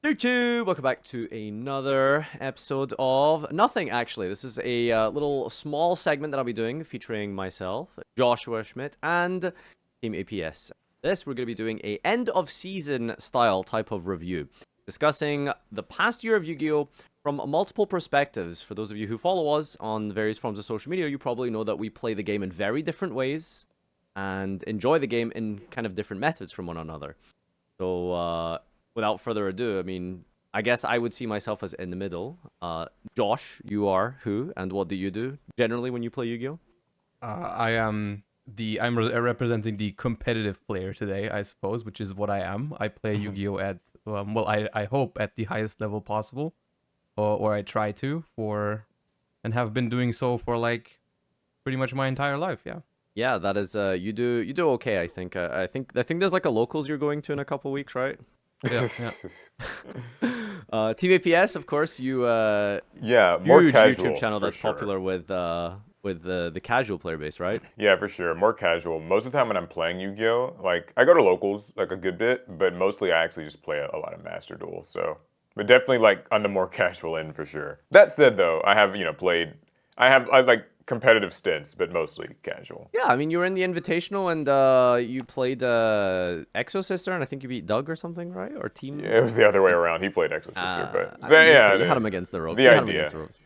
YouTube, welcome back to another episode of nothing. Actually, this is a little small segment that I'll be doing featuring myself, Joshua Schmidt, and Team APS. This we're going to be doing a end of season style type of review, discussing the past year of Yu-Gi-Oh from multiple perspectives. For those of you who follow us on various forms of social media, you probably know that we play the game in very different ways and enjoy the game in kind of different methods from one another. So, without further ado, I mean, I guess I would see myself as in the middle. Josh, you are who, and what do you do generally when you play Yu-Gi-Oh? I'm representing the competitive player today, I suppose, which is what I am. I play Yu-Gi-Oh at I hope at the highest level possible, or I try to and have been doing so for like pretty much my entire life. Yeah. Yeah, that is. You do okay. I think. I think there's like a locals you're going to in a couple weeks, right? Yeah. Team APS, of course. You yeah, more huge casual YouTube channel for that's sure. popular with the casual player base, right? Yeah, for sure, more casual. Most of the time when I'm playing Yu-Gi-Oh, like I go to locals like a good bit, but mostly I actually just play a lot of Master Duel. So, but definitely like on the more casual end for sure. That said, though, I have played. I like competitive stints, but mostly casual. Yeah, I mean, you were in the Invitational and you played Exo Sister, and I think you beat Doug or something, right? Or Team. Yeah, it was the other way around. He played Exo Sister, but I so, mean, yeah, you had him against the ropes. the You had him idea. against the ropes.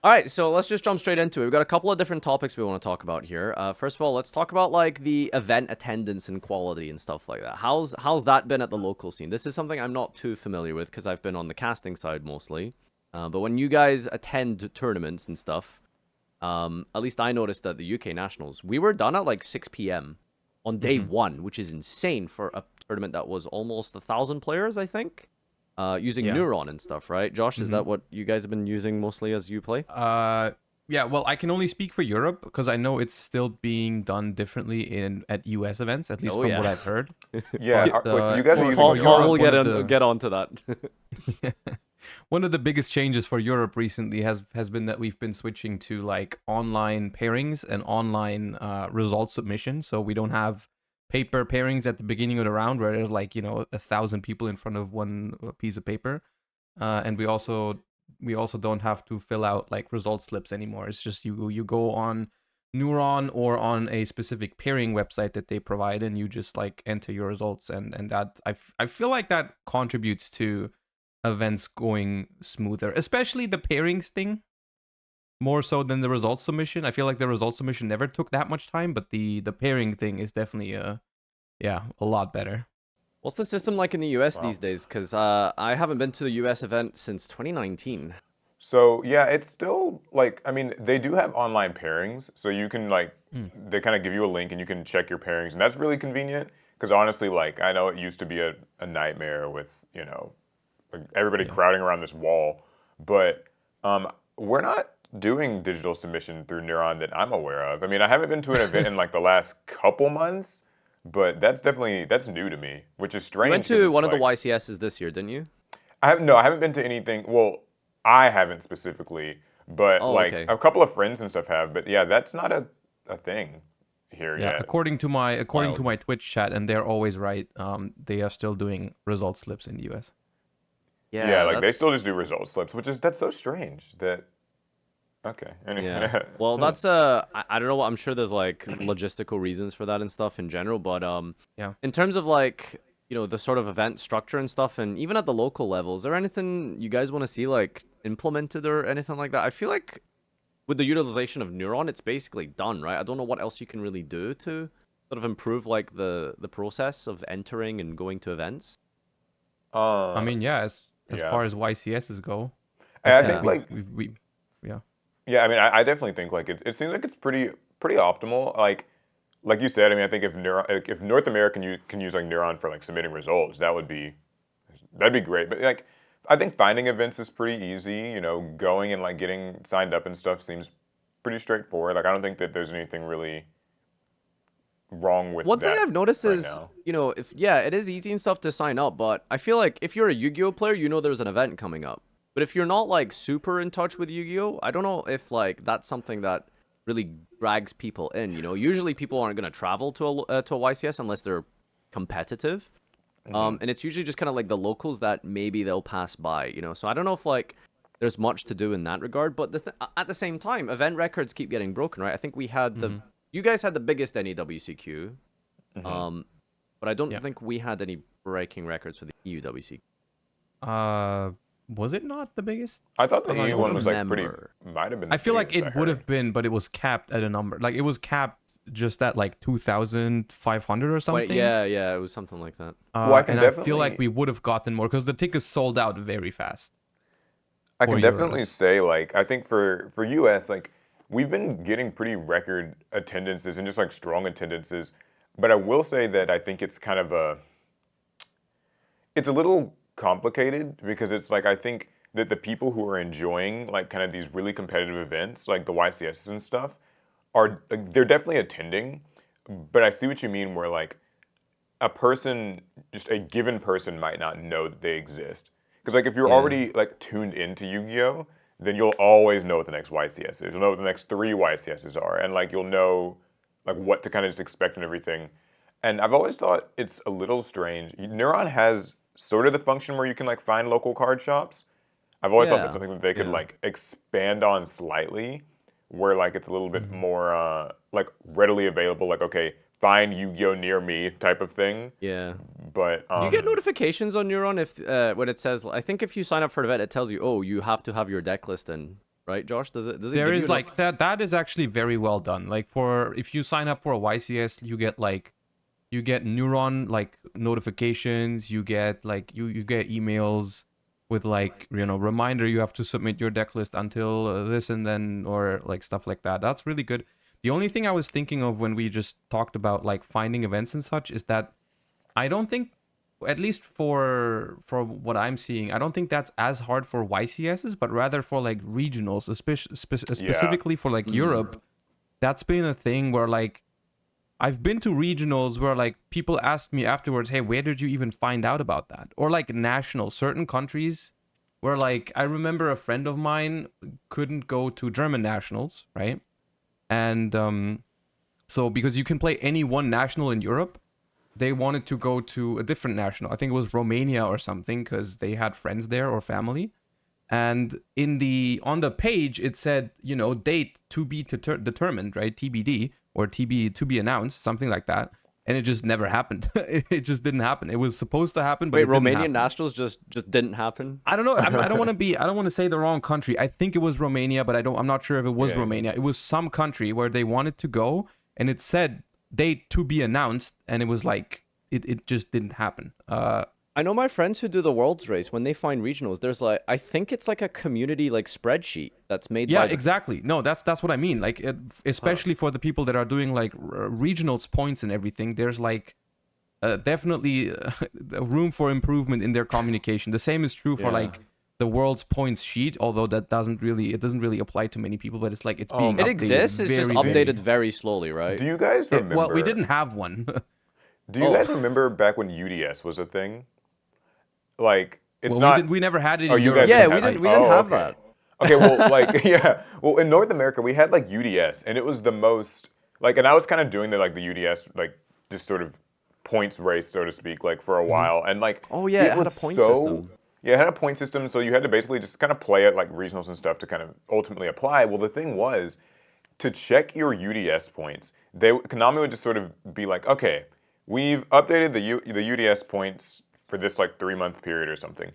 All right, so let's just jump straight into it. We've got a couple of different topics we want to talk about here. First of all, let's talk about like the event attendance and quality and stuff like that. How's that been at the local scene? This is something I'm not too familiar with because I've been on the casting side mostly. But when you guys attend tournaments and stuff, at least I noticed at the UK Nationals, we were done at like 6 p.m. on day one, which is insane for a tournament that was almost 1,000 players, I think. Using Neuron and stuff, right? Josh, is that what you guys have been using mostly as you play? Yeah. Well, I can only speak for Europe because I know it's still being done differently at US events, at least from what I've heard. Yeah, But, wait, so you guys are using Paul Neuron? will get onto that. One of the biggest changes for Europe recently has been that we've been switching to like online pairings and online result submission. So we don't have paper pairings at the beginning of the round where there's like 1,000 people in front of one piece of paper, and we also don't have to fill out like result slips anymore. It's just you go on Neuron or on a specific pairing website that they provide, and you just like enter your results, and that I feel like that contributes to events going smoother, especially the pairings thing, more so than the result submission. I feel like the result submission never took that much time, but the pairing thing is definitely a lot better. What's the system like in the US Wow. these days? Because I haven't been to the US event since 2019. So yeah, it's still like, I mean, they do have online pairings, so you can like they kind of give you a link and you can check your pairings, and that's really convenient. Because honestly, like I know it used to be a nightmare with like everybody crowding around this wall, but we're not doing digital submission through Neuron that I'm aware of. I mean, I haven't been to an event in like the last couple months, but that's new to me, which is strange. You went to one of the YCSs this year, didn't you? I haven't been to anything. Well, I haven't specifically, but okay. a couple of friends and stuff have. But yeah, that's not a thing here Yeah, yet. according to my Twitch chat, and they're always right. They are still doing result slips in the US. Yeah, like they still just do result slips, that's so strange. That okay. Anyway. Yeah. Well, that's I don't know. I'm sure there's like logistical reasons for that and stuff in general, but in terms of like the sort of event structure and stuff, and even at the local level, is there anything you guys want to see like implemented or anything like that? I feel like with the utilization of Neuron, it's basically done, right? I don't know what else you can really do to sort of improve like the process of entering and going to events. I mean, as far as YCSs go, I think like yeah. I mean, I definitely think like it seems like it's pretty optimal. Like you said, I mean, I think if North America can use like Neuron for like submitting results, that'd be great. But like, I think finding events is pretty easy. Going and like getting signed up and stuff seems pretty straightforward. Like, I don't think that there's anything really wrong with One that. thing I've noticed right is, now. if it is easy and stuff to sign up, but I feel like if you're a Yu-Gi-Oh player, there's an event coming up. But if you're not like super in touch with Yu-Gi-Oh, I don't know if like that's something that really drags people in. Usually people aren't going to travel to a YCS unless they're competitive. And it's usually just kind of like the locals that maybe they'll pass by, So I don't know if like there's much to do in that regard, but at the same time, event records keep getting broken, right? I think we had you guys had the biggest NEWCQ, but I don't think we had any breaking records for the EUWCQ. Was it not the biggest? I thought the EU one was like remember. might have been. I feel like biggest, it would have been, but it was capped at a number. Like it was capped just at like 2,500 or something. Yeah, it was something like that. Well, I can and definitely I feel like we would have gotten more because the tickets sold out very fast. I can for definitely Euros. say, like, I think for US, like, we've been getting pretty record attendances and just like strong attendances. But I will say that I think it's kind of it's a little complicated because it's like I think that the people who are enjoying like kind of these really competitive events, like the YCSs and stuff, are like, they're definitely attending. But I see what you mean, where like a person, just a given person, might not know that they exist. Because like if you're already like tuned into Yu-Gi-Oh, then you'll always know what the next YCS is. You'll know what the next 3 YCSs are, and like you'll know like what to kind of just expect and everything. And I've always thought it's a little strange. Neuron has sort of the function where you can like find local card shops. I've always thought that's something that they could like expand on slightly, where like it's a little bit more like readily available. Like okay, find Yu-Gi-Oh near me type of thing. Yeah. But Do you get notifications on Neuron if when it says? I think if you sign up for an event, it tells you, oh, you have to have your deck list in, right, Josh? Does it? There is like that. That is actually very well done. Like if you sign up for a YCS, you get Neuron like notifications. You get like you get emails with like reminder you have to submit your deck list until this and then, or like stuff like that. That's really good. The only thing I was thinking of when we just talked about like finding events and such is that I don't think, at least for what I'm seeing, I don't think that's as hard for YCSs, but rather for like regionals, specifically for like Europe. That's been a thing where like I've been to regionals where like people ask me afterwards, hey, where did you even find out about that? Or like national, certain countries where like I remember a friend of mine couldn't go to German nationals, right? And so because you can play any one national in Europe, they wanted to go to a different national. I think it was Romania or something because they had friends there or family. And on the page it said, date to be determined, right? TBD or to be announced, something like that. And it just never happened. It just didn't happen. It was supposed to happen, but wait, it didn't Romanian happen. nationals just didn't happen. I don't know. I don't want to say the wrong country. I think it was Romania, but I'm not sure if it was Romania. It was some country where they wanted to go, and it said date to be announced, and it was like it just didn't happen. I know my friends who do the Worlds race, when they find regionals, there's like, I think it's like a community like spreadsheet that's made by exactly. No, that's what I mean. Like, especially for the people that are doing like regionals points and everything, there's like definitely room for improvement in their communication. The same is true for like the world's points sheet, although that doesn't really apply to many people, but it's like it's being it updated exists, it's just very updated very slowly, right? do you guys remember? well, we didn't have one. Do you guys remember back when UDS was a thing? Like it's well, not. we never had it. Oh, in you Europe. guys Yeah, didn't we didn't have okay. that. Okay, well, like well, in North America we had like UDS, and it was the most like, and I was kind of doing the UDS like just sort of points race, so to speak, like for a while, and like Oh, yeah, it had a was point so, system. Yeah, it had a point system, so you had to basically just kind of play at like regionals and stuff to kind of ultimately apply. Well, the thing was, to check your UDS points, Konami would just sort of be like, okay, we've updated the UDS points for this like 3-month period or something.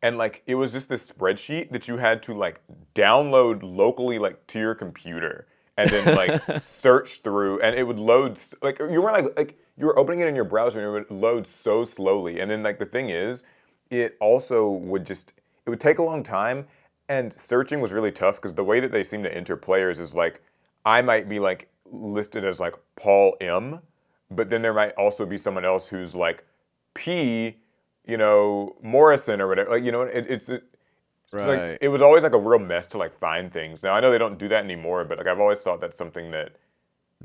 And like it was just this spreadsheet that you had to like download locally like to your computer and then like search through, and it would load like you weren't like you were opening it in your browser and it would load so slowly. And then like the thing is, it also would take a long time, and searching was really tough because the way that they seem to enter players is like I might be like listed as like Paul M, but then there might also be someone else who's like P, Morrison or whatever. Like, it's Right. like it was always like a real mess to like find things. Now I know they don't do that anymore, but like I've always thought that's something that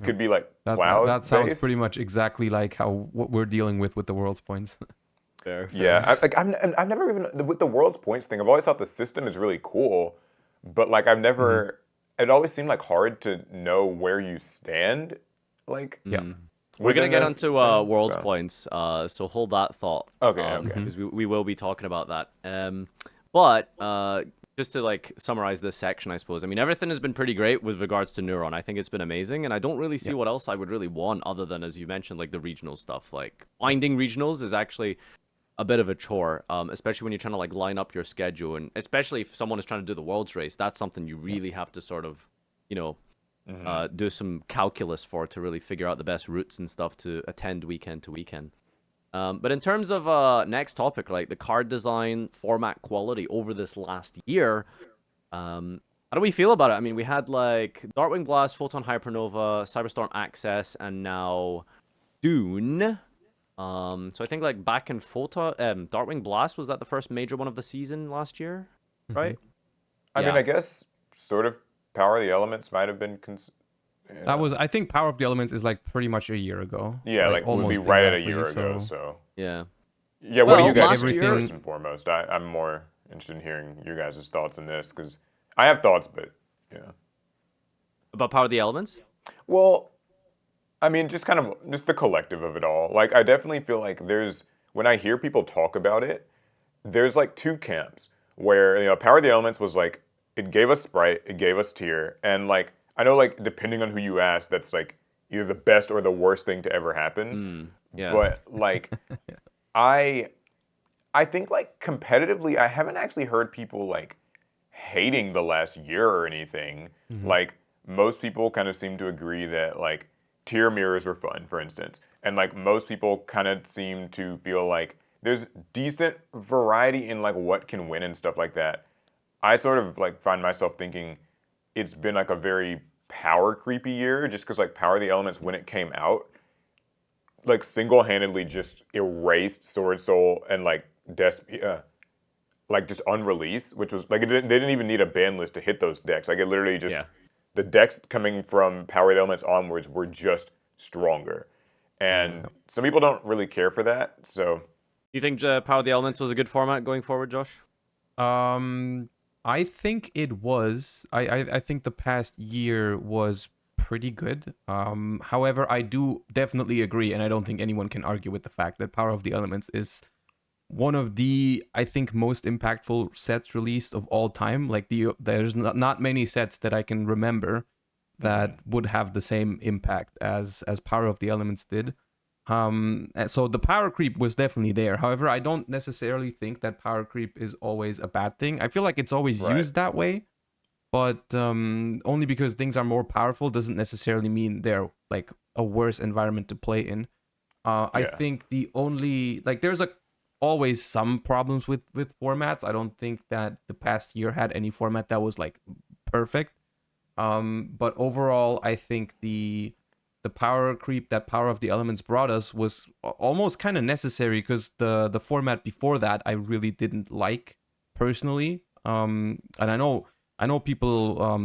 could be like cloud. That sounds pretty much exactly like what we're dealing with the world's points. Fair. Yeah, I've never even with the world's points thing. I've always thought the system is really cool, but like I've never. It always seemed like hard to know where you stand. Like, We're gonna within get the onto thing, worlds so. points, so hold that thought. Okay, okay. Because we will be talking about that. But just to like summarize this section, I suppose. I mean, everything has been pretty great with regards to Neuron. I think it's been amazing, and I don't really see what else I would really want other than, as you mentioned, like the regional stuff. Like finding regionals is actually a bit of a chore, especially when you're trying to like line up your schedule, and especially if someone is trying to do the world's race. That's something you really have to sort of, you know, do some calculus for to really figure out the best routes and stuff to attend weekend to weekend. But in terms of next topic, like the card design, format quality over this last year, how do we feel about it? I mean, we had like Darkwing Blast, Photon Hypernova, Cyberstorm Access, and now Dune. So I think like back in Darkwing Blast, was that the first major one of the season last year, right? I mean, I guess sort of Power of the Elements might have been. That was, I think, Power of the Elements is like pretty much a year ago. Yeah, like would be almost right at a exactly, year ago. So yeah. Yeah, what Well, do you guys last think year- first and foremost? I'm more interested in hearing your guys' thoughts on this because I have thoughts, but yeah. About Power of the Elements? Well, I mean, just kind of just the collective of it all. Like, I definitely feel like there's when I hear people talk about it, there's like two camps where Power of the Elements was like it gave us Sprite, it gave us Tier, and like I know like depending on who you ask, that's like either the best or the worst thing to ever happen. Yeah. But like, I think like competitively, I haven't actually heard people like hating the last year or anything. Like most people kind of seem to agree that like tier mirrors were fun, for instance, and like most people kind of seem to feel like there's decent variety in like what can win and stuff like that. I sort of like find myself thinking it's been like a very power creepy year just because like Power of the Elements when it came out like single-handedly just erased Sword Soul and like like just unrelease, which was like they didn't even need a ban list to hit those decks. Like it literally just the decks coming from Power of the Elements onwards were just stronger, and some people don't really care for that. So Do you think Power of the Elements was a good format going forward, Josh? I think it was. I think the past year was pretty good. However, I do definitely agree, and I don't think anyone can argue with the fact that Power of the Elements is one of the, I think, most impactful sets released of all time. Like there's not many sets that I can remember that would have the same impact as Power of the Elements did. And so the power creep was definitely there. However, I don't necessarily think that power creep is always a bad thing. I feel like it's always used that way, but only because things are more powerful doesn't necessarily mean they're like a worse environment to play in. I think the only there's always some problems with formats. I don't think that the past year had any format that was like perfect. But overall, I think the power creep that Power of the Elements brought us was almost kind of necessary because the format before that I really didn't like personally. And I know people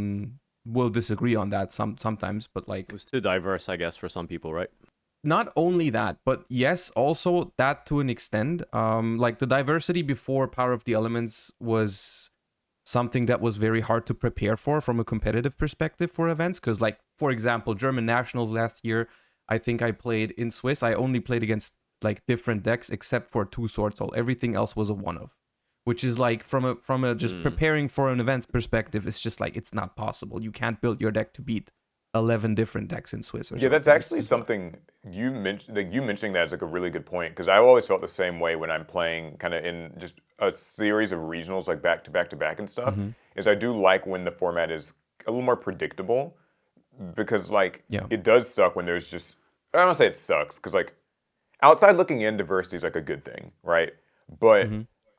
will disagree on that sometimes, but like It was too diverse, I guess, for some people, right? not only that, but yes, also that to an extent. Like the diversity before Power of the Elements was something that was very hard to prepare for from a competitive perspective for events. Because, like, for example, German Nationals last year, I think I played in Swiss. I only played against like different decks except for 2 Sword Soul. Everything else was a one-of, which is like from a just preparing for an event's perspective, it's just like it's not possible. You can't build your deck to beat 11 different decks in Swiss. Or that's actually something you mentioned. Like you mentioning that is like a really good point because I always felt the same way when I'm playing kind of in just a series of regionals like back to back to back and stuff. Is I do like when the format is a little more predictable because like it does suck when there's just I don't want to say it sucks because like outside looking in, diversity is like a good thing, right? But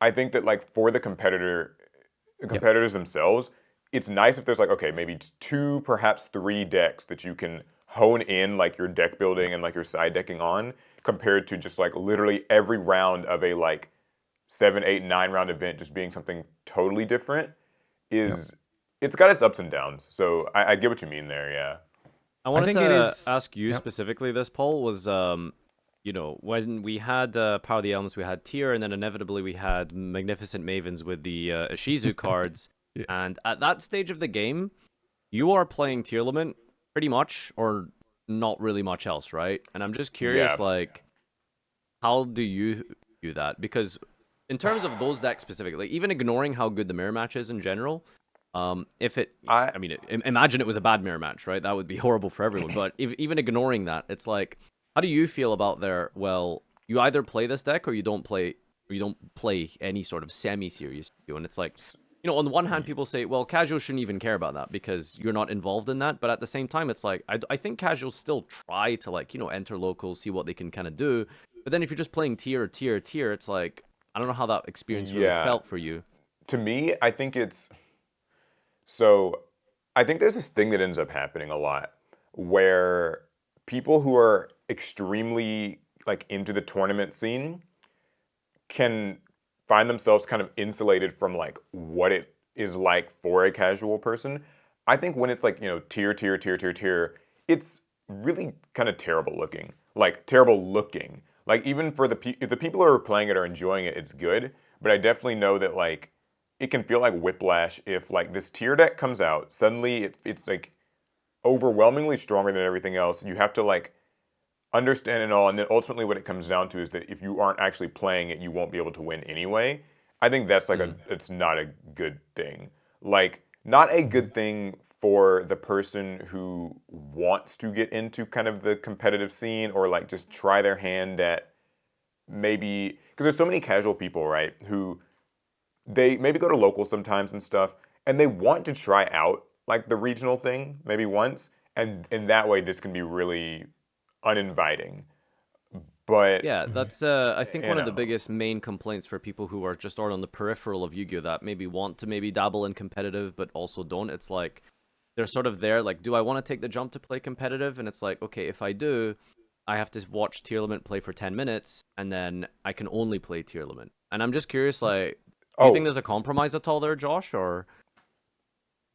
I think that like for the competitors themselves, it's nice if there's like, okay, maybe 2, perhaps 3 decks that you can hone in like your deck building and like your side decking on compared to just like literally every round of a like 7, 8, 9 round event just being something totally different is it's got its ups and downs. So I get what you mean there, yeah. I wanted think to it is- ask you specifically this, Paul, was, when we had Power of the Elements, we had Tier, and then inevitably we had Magnificent Mavens with the Ishizu cards. And at that stage of the game, you are playing Tier Element pretty much, or not really much else, right? And I'm just Yeah. curious, like, how do you do that? Because in terms of those decks specifically, even ignoring how good the mirror match is in general, if it, I I mean, imagine it was a bad mirror match, right? That would be horrible for everyone. But even ignoring that, it's like, how do you feel about their? Well, you either play this deck or you don't play, any sort of semi-serious Yu-Gi-Oh! And it's like, on the one hand, people say, well, casuals shouldn't even care about that because you're not involved in that. But at the same time, it's like, I think casuals still try to, like, enter locals, see what they can kind of do. But then if you're just playing tier, it's like, I don't know how that experience really yeah. felt for you. To me, I think it's so. I think there's this thing that ends up happening a lot where people who are extremely like into the tournament scene can find themselves kind of insulated from like what it is like for a casual person. I think when it's like, tier, it's really kind of terrible looking. Like terrible looking. Like even for if the people who are playing it are enjoying it, it's good. But I definitely know that like it can feel like whiplash if like this tier deck comes out, suddenly it's like overwhelmingly stronger than everything else. You have to like understand it all, and then ultimately what it comes down to is that if you aren't actually playing it, you won't be able to win anyway. I think that's like it's not a good thing. Like not a good thing for the person who wants to get into kind of the competitive scene or like just try their hand at maybe because there's so many casual people, right, who they maybe go to locals sometimes and stuff, and they want to try out like the regional thing maybe once, and in that way this can be really uninviting. But Yeah, that's I think you one of the know, biggest main complaints for people who are just on the peripheral of Yu-Gi-Oh that maybe want to maybe dabble in competitive but also don't. It's like they're sort of there like, do I want to take the jump to play competitive? And it's like, okay, if I do, I have to watch Tier Limit play for 10 minutes and then I can only play Tier Limit. And I'm just curious, like, do you think oh, there's a compromise at all there, Josh, or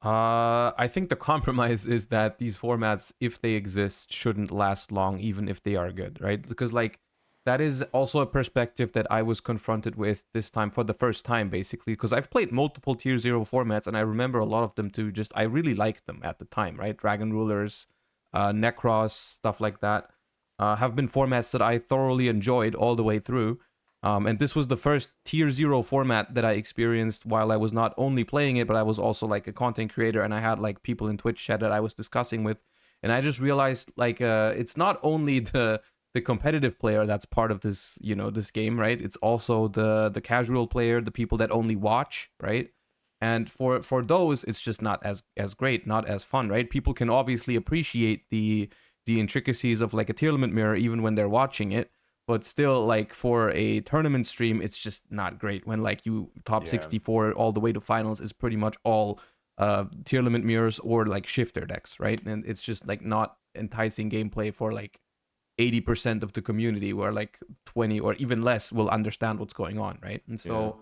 I think the compromise is that these formats, if they exist, shouldn't last long, even if they are good, right? Because like that is also a perspective that I was confronted with this time for the first time, basically, because I've played multiple Tier Zero formats, and I remember a lot of them too. Just I really liked them at the time, right? Dragon Rulers, Necros, stuff like that, have been formats that I thoroughly enjoyed all the way through. And this was the first Tier Zero format that I experienced while I was not only playing it, but I was also like a content creator, and I had like people in Twitch chat that I was discussing with, and I just realized like it's not only the competitive player that's part of this this game, right? It's also the casual player, the people that only watch, right? And for those, it's just not as great, not as fun, right? People can obviously appreciate the intricacies of like a tier limit mirror even when they're watching it, but still like for a tournament stream it's just not great when like you top yeah. 64 all the way to finals is pretty much all tier limit mirrors or like shifter decks, right? And it's just like not enticing gameplay for like 80% of the community, where like 20 or even less will understand what's going on, right? And so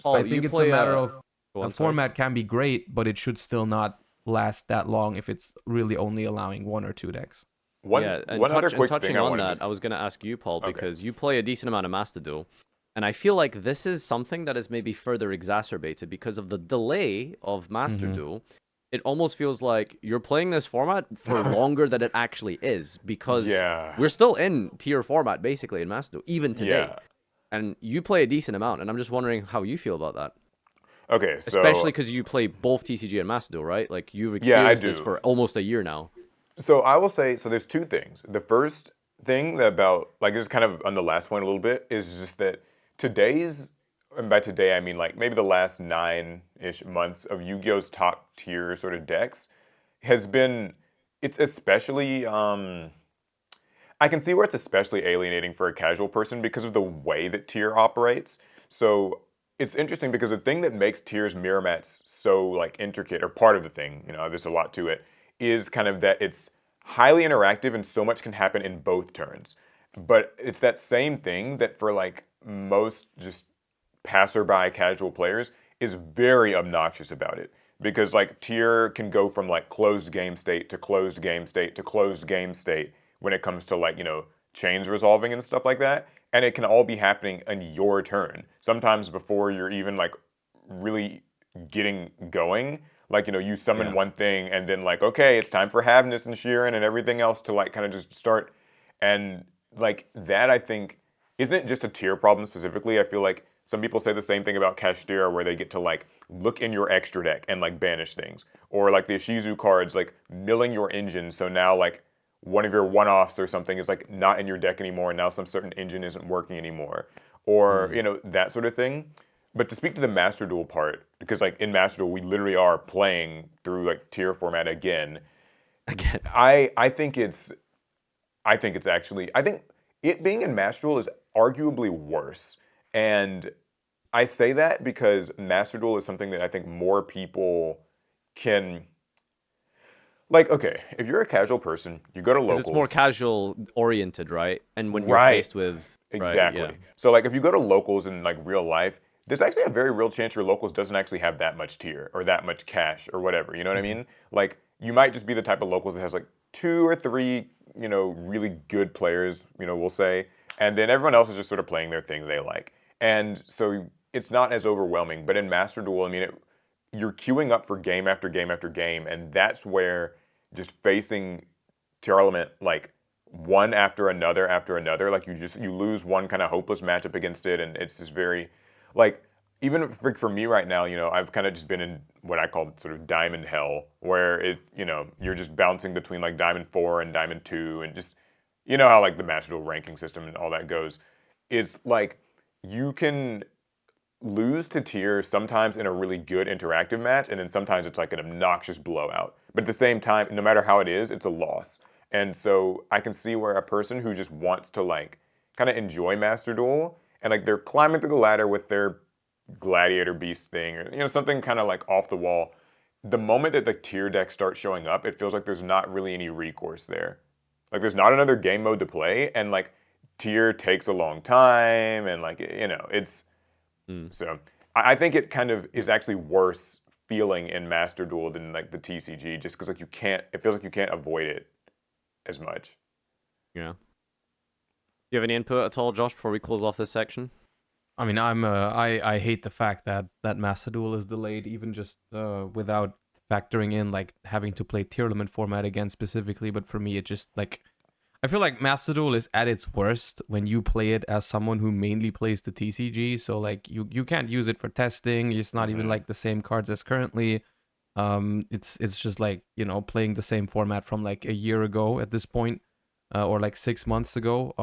Paul, I you think it's a play matter of Go a on, sorry. format can be great, but it should still not last that long if it's really only allowing one or two decks. one Yeah, and one other quick touching thing I on wanted to that, I was gonna ask you, Paul, okay. because you play a decent amount of Master Duel, and I feel like this is something that is maybe further exacerbated because of the delay of Master Mm-hmm. Duel. It almost feels like you're playing this format for longer than it actually is because Yeah. we're still in tier format basically in Master Duel, even today. Yeah. And you play a decent amount, and I'm just wondering how you feel about that. Okay, Especially so because you play both TCG and Master Duel, right? Like you've yeah, I experienced this do. for almost a year now. So I will say, so there's two things. The first thing about, like, this is kind of on the last point a little bit, is just that today's, and by today I mean like maybe the last 9-ish months of Yu-Gi-Oh's top tier sort of decks has been, it's especially, I can see where it's especially alienating for a casual person because of the way that tier operates. So it's interesting because the thing that makes tier's mirror mats so like intricate, or part of the thing, there's a lot to it, is kind of that it's highly interactive and so much can happen in both turns. But it's that same thing that for like most just passerby casual players is very obnoxious about it. Because like tier can go from like closed game state to closed game state to closed game state when it comes to like, chains resolving and stuff like that. And it can all be happening in your turn. Sometimes before you're even like really getting going. Like, you summon Yeah. one thing and then like, okay, it's time for Havness and Sheeran and everything else to like kind of just start. And like that, I think, isn't just a tier problem specifically. I feel like some people say the same thing about Kashtira, where they get to like look in your extra deck and like banish things. Or like the Ishizu cards, like milling your engine. So now like one of your one-offs or something is like not in your deck anymore, and now some certain engine isn't working anymore. Or, that sort of thing. But to speak to the Master Duel part, because like in Master Duel, we literally are playing through like tier format again. Again. I think it's actually, I think it being in Master Duel is arguably worse. And I say that because Master Duel is something that I think more people can, like, okay, if you're a casual person, you go to locals. Because it's more casual oriented, right? And when you're Right. faced with Exactly. Right, yeah. So like if you go to locals in like real life, there's actually a very real chance your locals doesn't actually have that much tier or that much cash or whatever. You know what I mean? Like you might just be the type of locals that has like 2 or 3, really good players, we'll say, and then everyone else is just sort of playing their thing they like. And so it's not as overwhelming. But in Master Duel, I mean, you're queuing up for game after game after game, and that's where just facing Tier Element like one after another, like you lose one kind of hopeless matchup against it, and it's just very, like, even for me right now, I've kind of just been in what I call sort of Diamond Hell, where you're just bouncing between like Diamond 4 and Diamond 2, and just, how like the Master Duel ranking system and all that goes. It's like you can lose to tier sometimes in a really good interactive match, and then sometimes it's like an obnoxious blowout. But at the same time, no matter how it is, it's a loss. And so I can see where a person who just wants to like kind of enjoy Master Duel, and like they're climbing through the ladder with their gladiator beast thing, or something kind of like off the wall, the moment that the tier deck starts showing up, it feels like there's not really any recourse there. Like there's not another game mode to play, and like tier takes a long time, and like it's so I think it kind of is actually worse feeling in Master Duel than like the TCG, just because like it feels like you can't avoid it as much. Yeah. Do you have any input at all, Josh, before we close off this section? I mean, I hate the fact that Master Duel is delayed, even just without factoring in like having to play tier element format again specifically. But for me, it just like I feel like Master Duel is at its worst when you play it as someone who mainly plays the TCG. So like you can't use it for testing. It's not even like the same cards as currently. It's just like playing the same format from like a year ago at this point, or like 6 months ago.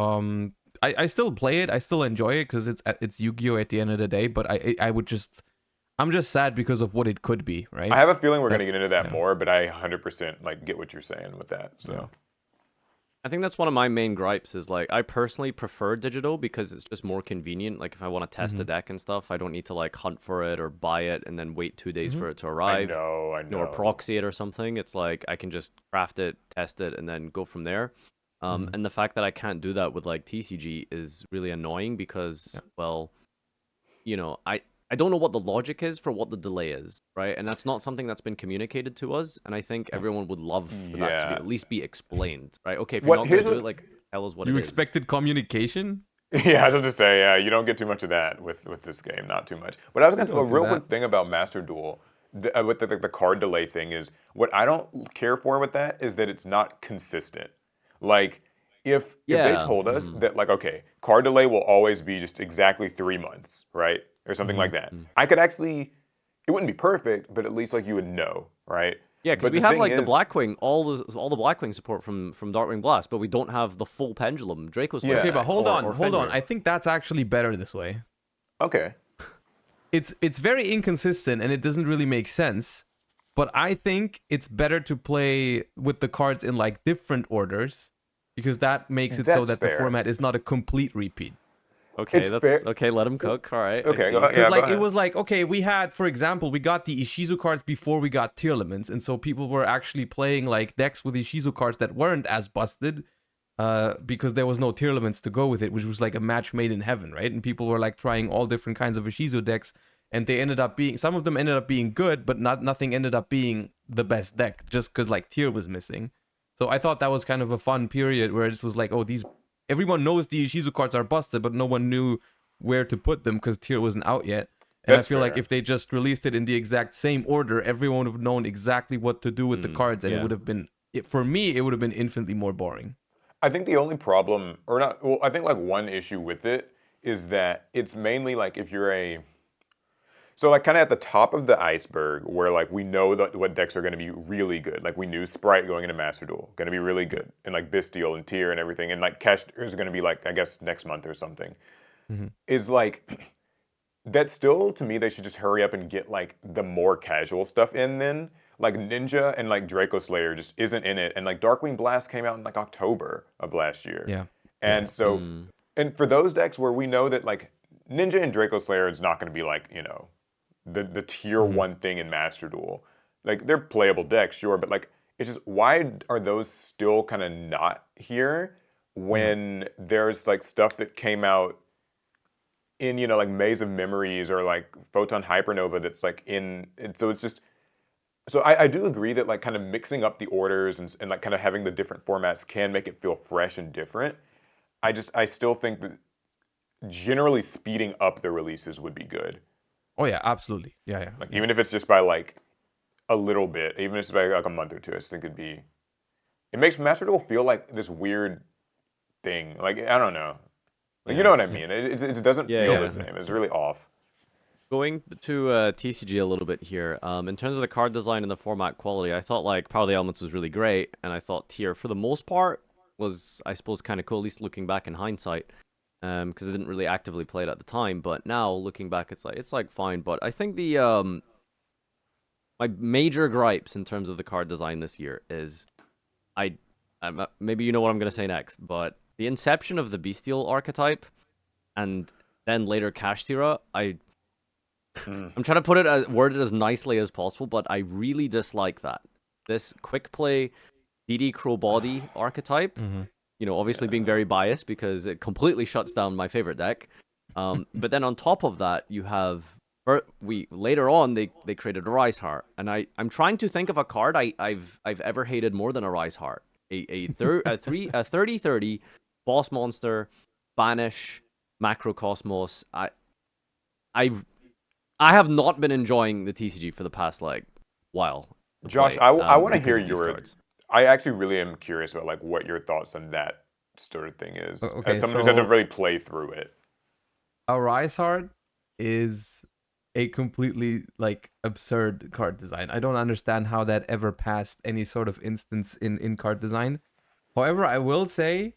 I still play it. I still enjoy it because it's Yu-Gi-Oh at the end of the day. But I'm just sad because of what it could be. Right. I have a feeling we're gonna get into that more, but I 100% like get what you're saying with that. So. Yeah. I think that's one of my main gripes is like I personally prefer digital because it's just more convenient. Like if I want to test a deck and stuff, I don't need to like hunt for it or buy it and then wait 2 days for it to arrive. I know. Or proxy it or something. It's like I can just craft it, test it, and then go from there. And the fact that I can't do that with like TCG is really annoying because, well, I don't know what the logic is for what the delay is, right? And that's not something that's been communicated to us. And I think everyone would love for that to be, at least be explained, right? Okay, if you're not going to do it, like, tell us what it is. You expected communication? Yeah, I was just say, yeah, you don't get too much of that with this game, not too much. But I was going to say, a real quick thing about Master Duel, with the card delay thing is, what I don't care for with that is that it's not consistent. Like, if they told us that, like, okay, card delay will always be just exactly 3 months, right? Or something like that. I could actually, it wouldn't be perfect, but at least like you would know, right? Yeah, because we have like the Blackwing, all the Blackwing support from Darkwing Blast, but we don't have the full Pendulum Draco's. Yeah. Okay, but hold on. Fenrir. I think that's actually better this way. Okay. It's very inconsistent and it doesn't really make sense. But I think it's better to play with the cards in like different orders because that makes it so that the format is not a complete repeat. Okay, okay. Let him cook. All right. Okay, go ahead. Because like it was like, okay, we had, for example, we got the Ishizu cards before we got tier elements, and so people were actually playing like decks with Ishizu cards that weren't as busted, because there was no tier elements to go with it, which was like a match made in heaven, right? And people were like trying all different kinds of Ishizu decks, and they ended up being, some of them ended up being good, but nothing ended up being the best deck just because like tier was missing. So I thought that was kind of a fun period where it just was like, oh, everyone knows the Ishizu cards are busted, but no one knew where to put them because tier wasn't out yet. And I That's feel like fair. if they just released it in the exact same order, everyone would have known exactly what to do with the cards, and it yeah. would have been, for me, it would have been infinitely more boring. I think the only problem, or not, well, I think like one issue with it is that it's mainly like if you're so like kind of at the top of the iceberg where like we know that what decks are going to be really good. Like we knew Sprite going into Master Duel, going to be really good. And like Bisteel and Tier and everything. And like Kashtira is going to be like, I guess next month or something. Is like, that still, to me, they should just hurry up and get like the more casual stuff in then. Like Ninja and like Draco Slayer just isn't in it. And like Darkwing Blast came out in like October of last year. Yeah. And so, and for those decks where we know that like Ninja and Draco Slayer is not going to be like, you know, the tier one thing in Master Duel. Like they're playable decks, sure, but like it's just why are those still kind of not here when there's like stuff that came out in, you know, like Maze of Memories or like Photon Hypernova that's like in, and so it's just, so I do agree that like kind of mixing up the orders and like kind of having the different formats can make it feel fresh and different. I still think that generally speeding up the releases would be good. Oh yeah, absolutely. Yeah. Like even if it's just by like a little bit, even if it's by like a month or two, I just think it makes Master Duel feel like this weird thing. Like I don't know. Like you know what I mean? It doesn't feel the same. It's really off. Going to TCG a little bit here. In terms of the card design and the format quality, I thought like Power of the Elements was really great, and I thought Tier for the most part was, I suppose, kind of cool, at least looking back in hindsight. Because I didn't really actively play it at the time, but now looking back, it's like fine. But I think the my major gripes in terms of the card design this year is maybe you know what I'm gonna say next, but the inception of the Bestial archetype and then later Kashtira, I'm trying to put it worded as nicely as possible, but I really dislike that. This quick play DD Crow Body archetype. You know, obviously being very biased because it completely shuts down my favorite deck. But then on top of that, you have later on they created a Rise Heart, and I'm trying to think of a card I've ever hated more than a Rise Heart. A 30/30 boss monster, banish, macrocosmos. I have not been enjoying the TCG for the past like while. Josh, I want to hear your. I actually really am curious about like what your thoughts on that sort of thing is. Okay, as someone who's had to really play through it. A Rise Heart is a completely like absurd card design. I don't understand how that ever passed any sort of instance in card design. However, I will say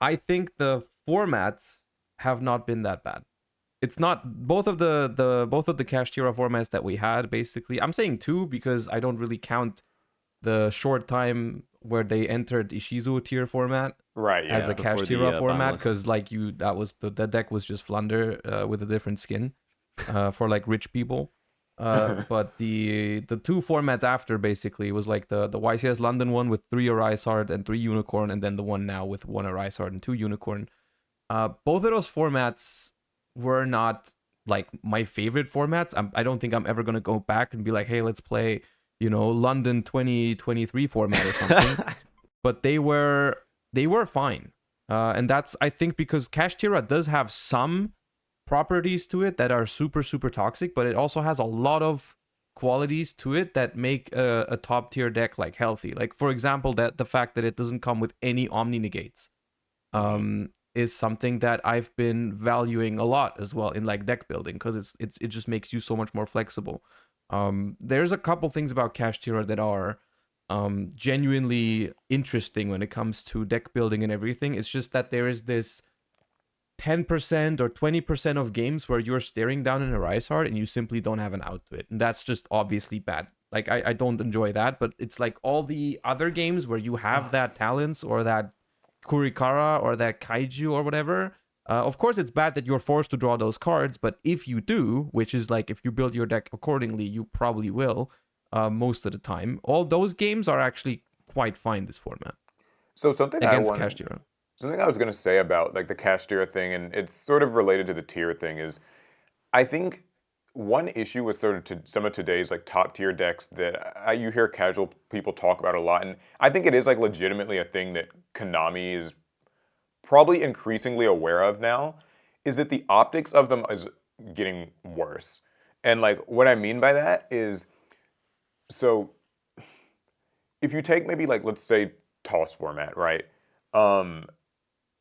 I think the formats have not been that bad. It's not both of the Kashtira formats that we had basically. I'm saying two because I don't really count the short time where they entered Ishizu tier format as a Kashtira format, because like the deck was just Flunder with a different skin for like rich people. But the two formats after basically was like the YCS London one with 3 Arise Heart and 3 Unicorn, and then the one now with 1 Arise Heart and 2 Unicorn. Both of those formats were not like my favorite formats. I don't think I'm ever gonna go back and be like, hey, let's play, you know, London 2023 format or something. But they were fine. And that's, I think, because Kashtira does have some properties to it that are super, super toxic, but it also has a lot of qualities to it that make a top tier deck like healthy. Like, for example, that the fact that it doesn't come with any Omni Negates is something that I've been valuing a lot as well in like deck building, because it just makes you so much more flexible. There's a couple things about Kashtira that are genuinely interesting when it comes to deck building and everything. It's just that there is this 10% or 20% of games where you're staring down an Arise Heart and you simply don't have an out to it. And that's just obviously bad. Like, I don't enjoy that, but it's like all the other games where you have that Talents or that Kurikara or that Kaiju or whatever. Of course, it's bad that you're forced to draw those cards, but if you do, which is like if you build your deck accordingly, you probably will most of the time. All those games are actually quite fine this format. So something against Kashtira. Something I was going to say about like the Kashtira thing, and it's sort of related to the tier thing, is I think one issue with sort of some of today's like top tier decks that you hear casual people talk about a lot, and I think it is like legitimately a thing that Konami is probably increasingly aware of now, is that the optics of them getting worse. And like what I mean by that is, so if you take maybe like let's say toss format, right?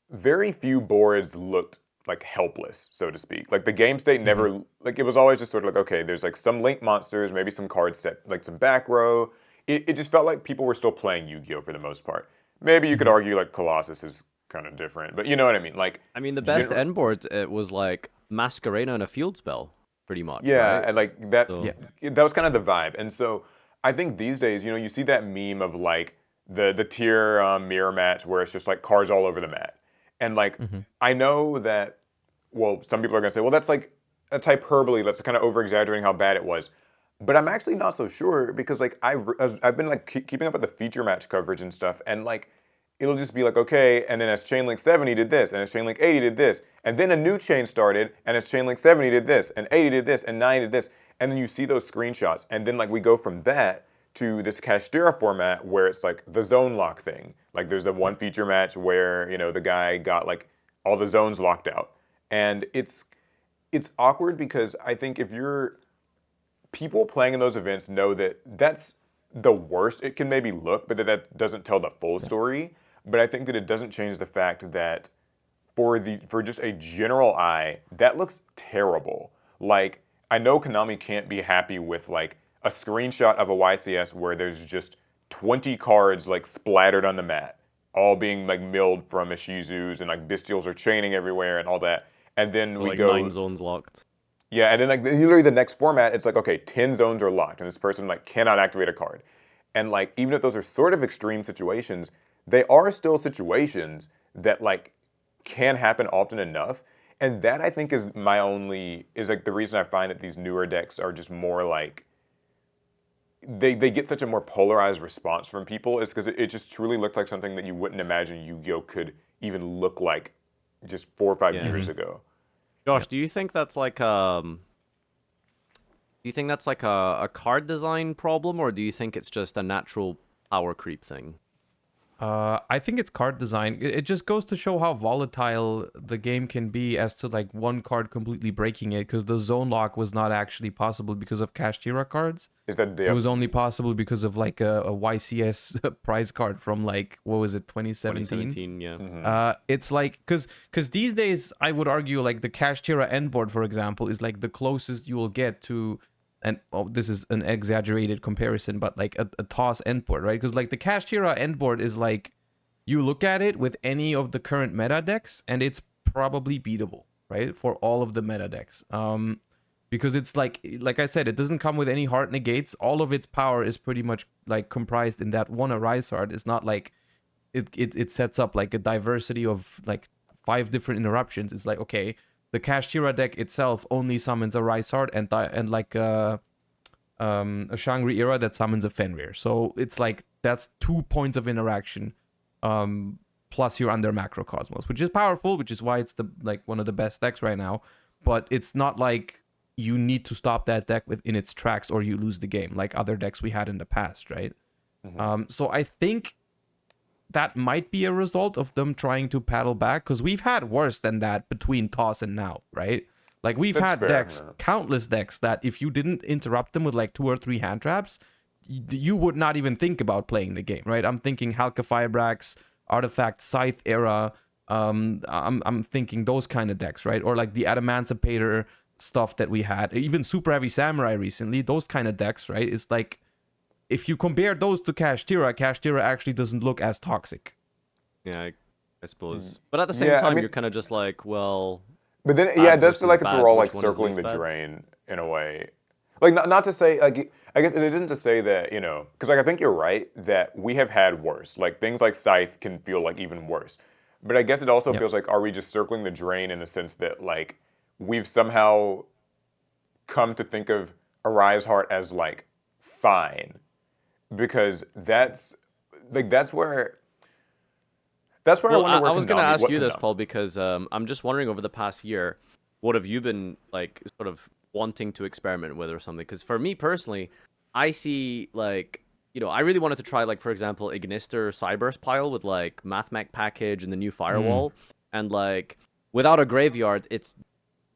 Very few boards looked like helpless, so to speak. Like the game state never, like it was always just sort of like, okay, there's like some link monsters, maybe some cards set, like some back row. It just felt like people were still playing Yu-Gi-Oh for the most part. Maybe you could argue like Colossus is kind of different, but you know what I mean? Like, I mean, the best end board, it was like Masquerena and a field spell, pretty much. yeah, right? and like that, So- that was kind of the vibe. And so I think these days, you know, you see that meme of like the tier mirror match where it's just like cards all over the mat. And like, I know that, well, some people are going to say, well, that's like a hyperbole. That's kind of over exaggerating how bad it was. But I'm actually not so sure because like I've been like keeping up with the feature match coverage and stuff. And like, it'll just be like, okay, and then as Chainlink 70 did this, and as Chainlink 80 did this, and then a new chain started, and as Chainlink 70 did this, and 80 did this, and 90 did this, and then you see those screenshots, and then like we go from that to this Kashtira format where it's like the zone lock thing. Like there's the one feature match where, you know, the guy got like all the zones locked out. And it's awkward because I think if you're people playing in those events know that that's the worst it can maybe look, but that doesn't tell the full story. But I think that it doesn't change the fact that for just a general eye, that looks terrible. Like I know Konami can't be happy with like a screenshot of a YCS where there's just 20 cards like splattered on the mat, all being like milled from Ishizus and like Bestials are chaining everywhere and all that. And then we like go 9 zones locked. yeah, and then like literally the next format, it's like, okay, 10 zones are locked, and this person like cannot activate a card. And like even if those are sort of extreme situations, they are still situations that like can happen often enough. And that I think is like the reason I find that these newer decks are just more like they get such a more polarized response from people is because it just truly looked like something that you wouldn't imagine Yu-Gi-Oh could even look like just 4 or 5 years ago. Josh, do you think that's like a card design problem, or do you think it's just a natural power creep thing? I think it's card design. It just goes to show how volatile the game can be as to like one card completely breaking it, because the zone lock was not actually possible because of Kashtira cards. Is that It was only possible because of like a YCS prize card from like, what was it, 2017? 2017, yeah. It's like, because these days I would argue like the Kashtira end board, for example, is like the closest you will get to, and this is an exaggerated comparison, but like a toss end board, right? Because like the Kashtira end board is like, you look at it with any of the current meta decks and it's probably beatable, right? For all of the meta decks. Because it's like I said, it doesn't come with any heart negates. All of its power is pretty much like comprised in that one Arise heart. It's not like it sets up like a diversity of like 5 different interruptions. It's like, okay, the Kashtira deck itself only summons a Rise Heart and like a Shangri-Ira that summons a Fenrir. So it's like that's 2 points of interaction, plus you're under Macrocosmos, which is powerful, which is why it's the like one of the best decks right now. But it's not like you need to stop that deck within its tracks or you lose the game like other decks we had in the past, right? So I think that might be a result of them trying to paddle back, because we've had worse than that between toss and now, right? Like we've had fair, decks, yeah. countless decks, that if you didn't interrupt them with like 2 or 3 hand traps, you would not even think about playing the game, right? I'm thinking Halka Firebrax, Artifact Scythe era. I'm thinking those kind of decks, right? Or like the Adamancipator stuff that we had, even Super Heavy Samurai recently. Those kind of decks, right? It's like, if you compare those to Kashtira actually doesn't look as toxic. Yeah, I suppose. But at the same Yeah, I time, mean- you're kind of just like, well, But then, yeah, it does versus feel like it's bad, we're all like which one is circling least the bad? drain in a way. Like, not to say, like, I guess it isn't to say that, you know, because like I think you're right that we have had worse. Like things like Scythe can feel like even worse. But I guess it also feels like, are we just circling the drain in the sense that like we've somehow come to think of Arise Heart as like fine, because that's where I well, wonder where I was going to Konami- ask what you this, Konami- Paul, because I'm just wondering over the past year, what have you been like sort of wanting to experiment with or something? Because for me personally, I see like, you know, I really wanted to try like, for example, Ignister Cyburst Pile with like MathMech package and the new firewall, and like without a graveyard, it's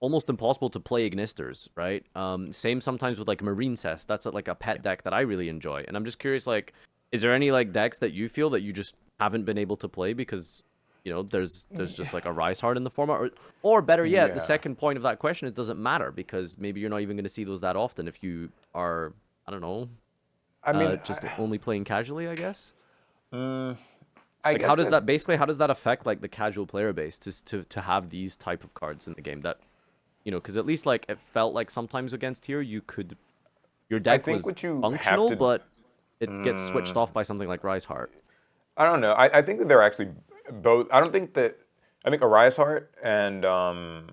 almost impossible to play Ignisters, right? Same sometimes with like Marine Cess. That's like a pet deck that I really enjoy. And I'm just curious, like, is there any like decks that you feel that you just haven't been able to play because there's just like a Rise Heart in the format, or better yet, the Yeah. second point of that question, it doesn't matter because maybe you're not even going to see those that often if you are, I don't know, I mean, just only playing casually, I guess. I Like, guess how does that basically? How does that affect like the casual player base to have these type of cards in the game? That because at least like it felt like sometimes against here your deck think was what you have functional, to- but it gets switched off by something like Rise Heart. I don't know. I think that they're actually both. I don't think that. I think Arias Heart and I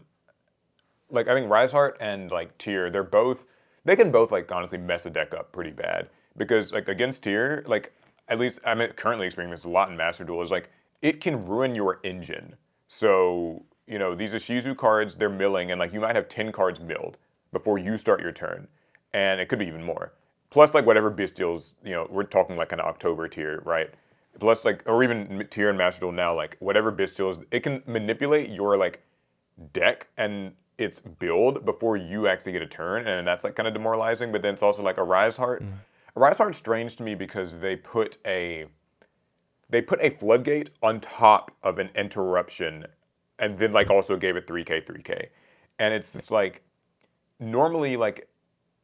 think Rise Heart and like Tier, they can both like honestly mess a deck up pretty bad because like against Tier, like at least I'm currently experiencing this a lot in Master Duel is like it can ruin your engine. So these Ishizu cards, they're milling and like you might have 10 cards milled before you start your turn, and it could be even more. Plus like whatever Bestials, we're talking like kind of October Tier, right? Plus like or even Tier and Master Duel now, like whatever Bestials, it can manipulate your like deck and its build before you actually get a turn, and that's like kind of demoralizing. But then it's also like a Rise Heart. A Rise Heart's strange to me because they put a Floodgate on top of an interruption, and then like also gave it 3k, and it's just like normally like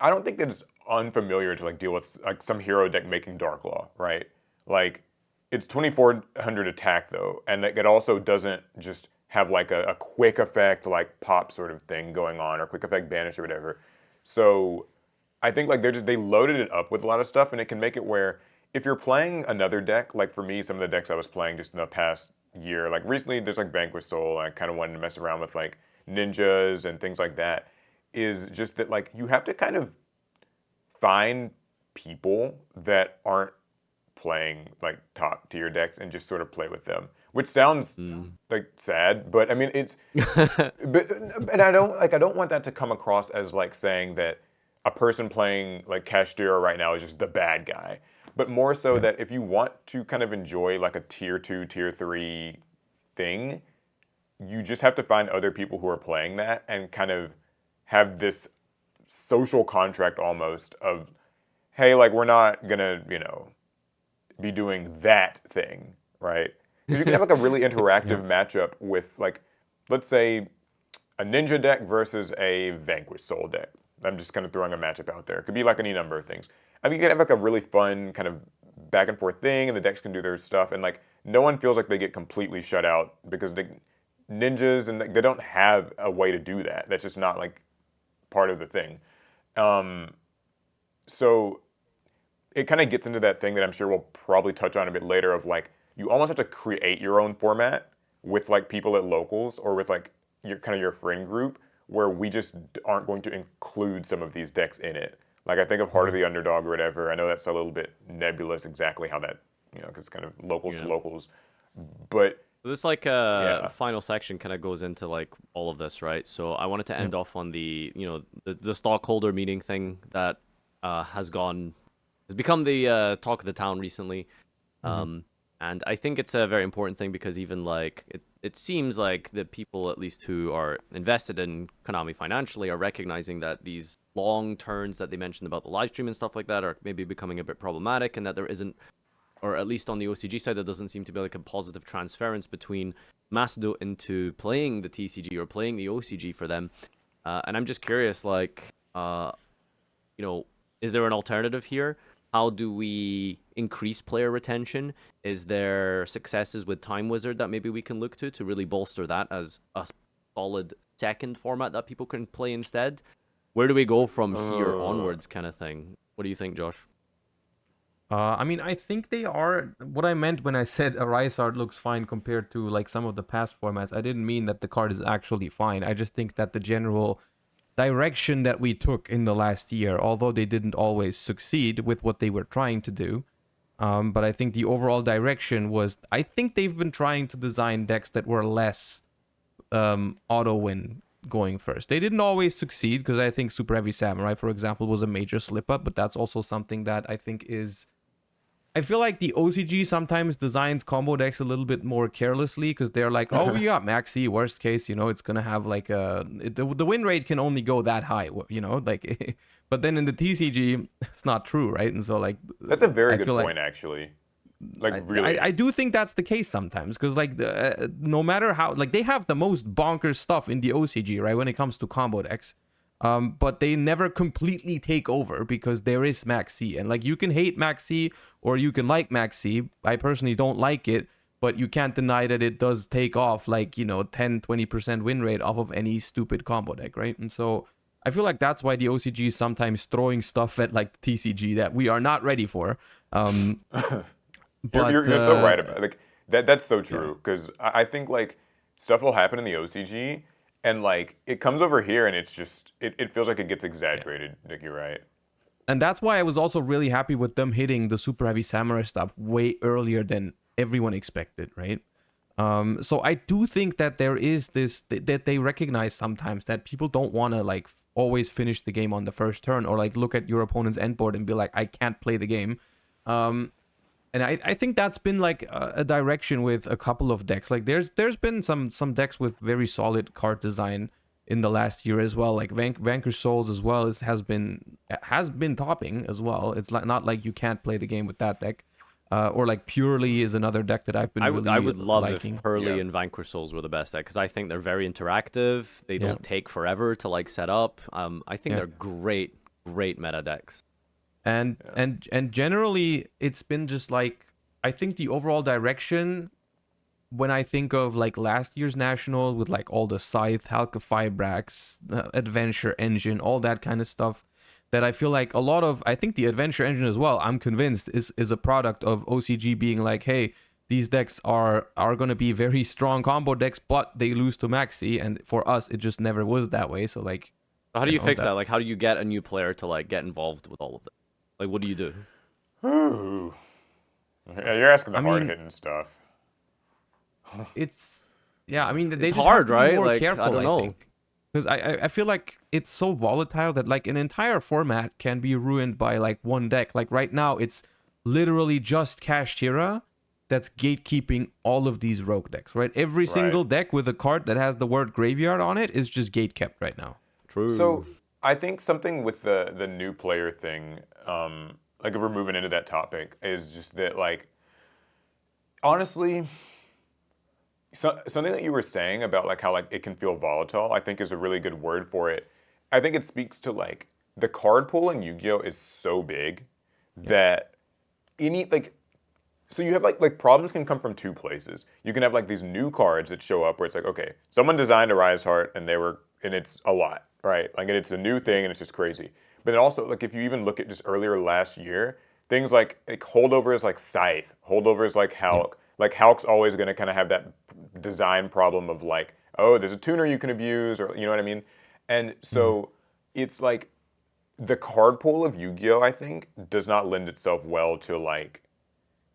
I don't think that it's unfamiliar to like deal with like some hero deck making Dark Law, right? Like it's 2400 attack though, and like, it also doesn't just have like a quick effect like pop sort of thing going on or quick effect banish or whatever. So I think like they loaded it up with a lot of stuff, and it can make it where if you're playing another deck, like for me, some of the decks I was playing just in the past year, like recently there's like Vanquish Soul, and I kind of wanted to mess around with like ninjas and things like that, is just that like you have to kind of find people that aren't playing like top tier decks and just sort of play with them, which sounds like sad, but I mean it's but and I don't want that to come across as like saying that a person playing like Kashtira right now is just the bad guy, but more so that if you want to kind of enjoy like a tier 2 tier 3 thing, you just have to find other people who are playing that and kind of have this social contract almost of, hey, like we're not gonna be doing that thing, right? Because you can have like a really interactive matchup with like, let's say, a ninja deck versus a Vanquish Soul deck. I'm just kind of throwing a matchup out there. It could be like any number of things. I think you can have like a really fun kind of back and forth thing, and the decks can do their stuff, and like no one feels like they get completely shut out because the ninjas and they don't have a way to do that. That's just not like part of the thing. So it kind of gets into that thing that I'm sure we'll probably touch on a bit later of like you almost have to create your own format with like people at locals or with like your friend group where we just aren't going to include some of these decks in it. Like I think of Heart of the Underdog or whatever. I know that's a little bit nebulous exactly how that, because it's kind of locals to locals. But This final section kind of goes into like all of this, right? So I wanted to end off on the the stockholder meeting thing that has become the talk of the town recently. And I think it's a very important thing because even like it seems like the people at least who are invested in Konami financially are recognizing that these long turns that they mentioned about the live stream and stuff like that are maybe becoming a bit problematic, and that there isn't, or at least on the OCG side, there doesn't seem to be like a positive transference between Macedo into playing the TCG or playing the OCG for them. And I'm just curious, like, is there an alternative here? How do we increase player retention? Is there successes with Time Wizard that maybe we can look to really bolster that as a solid second format that people can play instead? Where do we go from here onwards kind of thing? What do you think, Josh? I mean, I think they are. What I meant when I said a Rise Art looks fine compared to like some of the past formats, I didn't mean that the card is actually fine. I just think that the general direction that we took in the last year, although they didn't always succeed with what they were trying to do, but I think the overall direction was, I think they've been trying to design decks that were less auto win going first. They didn't always succeed because I think Super Heavy Samurai, for example, was a major slip up, but that's also something that I think is I feel like the OCG sometimes designs combo decks a little bit more carelessly because they're like, oh, we got Maxi. Worst case, it's gonna have like the win rate can only go that high, like. But then in the TCG, it's not true, right? And so like That's a very good feel point, actually. Like really, I do think that's the case sometimes because like no matter how like they have the most bonkers stuff in the OCG, right? When it comes to combo decks. But they never completely take over because there is Max C. And like you can hate Max C or you can like Max C. I personally don't like it, but you can't deny that it does take off like, 10-20% win rate off of any stupid combo deck, right? And so I feel like that's why the OCG is sometimes throwing stuff at like the TCG that we are not ready for. But you're so right about it. Like that's so true because I think like stuff will happen in the OCG. And like it comes over here and it's just it feels like it gets exaggerated. Nick, you're right. And that's why I was also really happy with them hitting the super heavy samurai stuff way earlier than everyone expected, right? So I do think that there is this that they recognize sometimes that people don't want to like always finish the game on the first turn or like look at your opponent's end board and be like, I can't play the game. And I think that's been like a direction with a couple of decks. Like there's been some decks with very solid card design in the last year as well. Like Vanquish Souls as well has been topping as well. It's like not like you can't play the game with that deck. Or like Purely is another deck that I've been I would love liking. if Purely and Vanquish Souls were the best deck because I think they're very interactive. They don't take forever to like set up. I think they're great meta decks. And generally it's been just like I think the overall direction when I think of like last year's national with like all the Scythe, Halka Fibrax, Adventure Engine, all that kind of stuff that I feel like a lot of I think the Adventure Engine as well, I'm convinced is a product of OCG being like, hey, these decks are going to be very strong combo decks, but they lose to Maxi, and for us it just never was that way. So like how do you fix that? Like how do you get a new player to like get involved with all of it? Like, what do you do? Ooh. Yeah, you're asking the hard-hitting stuff. It's I mean, they it's just hard, have to right? be more like, careful, I don't know. think. Because I feel like it's so volatile that like an entire format can be ruined by like one deck. Like right now, it's literally just Kashtira that's gatekeeping all of these rogue decks, right? Every single deck with a card that has the word graveyard on it is just gate kept right now. True. So I think something with the new player thing, like if we're moving into that topic, is just that like, honestly, something that you were saying about like how like it can feel volatile, I think is a really good word for it. I think it speaks to like the card pool in Yu-Gi-Oh is so big that so you have like problems can come from two places. You can have like these new cards that show up where it's like, okay, someone designed a Rise Heart and it's a lot, right? Like and it's a new thing and it's just crazy. But then also like if you even look at just earlier last year, things like holdovers like Scythe, holdovers like Hulk. Like Hulk's always going to kind of have that design problem of like, oh, there's a tuner you can abuse, or you know what I mean? And so it's like the card pool of Yu-Gi-Oh, I think, does not lend itself well to like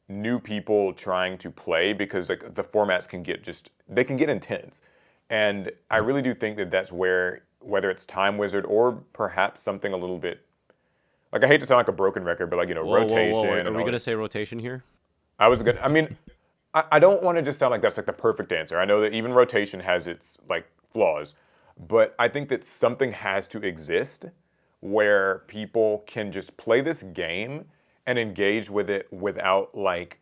new people trying to play because like the formats can get they can get intense. And I really do think that that's where, whether it's Time Wizard or perhaps something a little bit, like I hate to sound like a broken record, but like, rotation. Whoa. Are we going to say rotation here? I mean, I don't want to just sound like that's like the perfect answer. I know that even rotation has its like flaws, but I think that something has to exist where people can just play this game and engage with it without like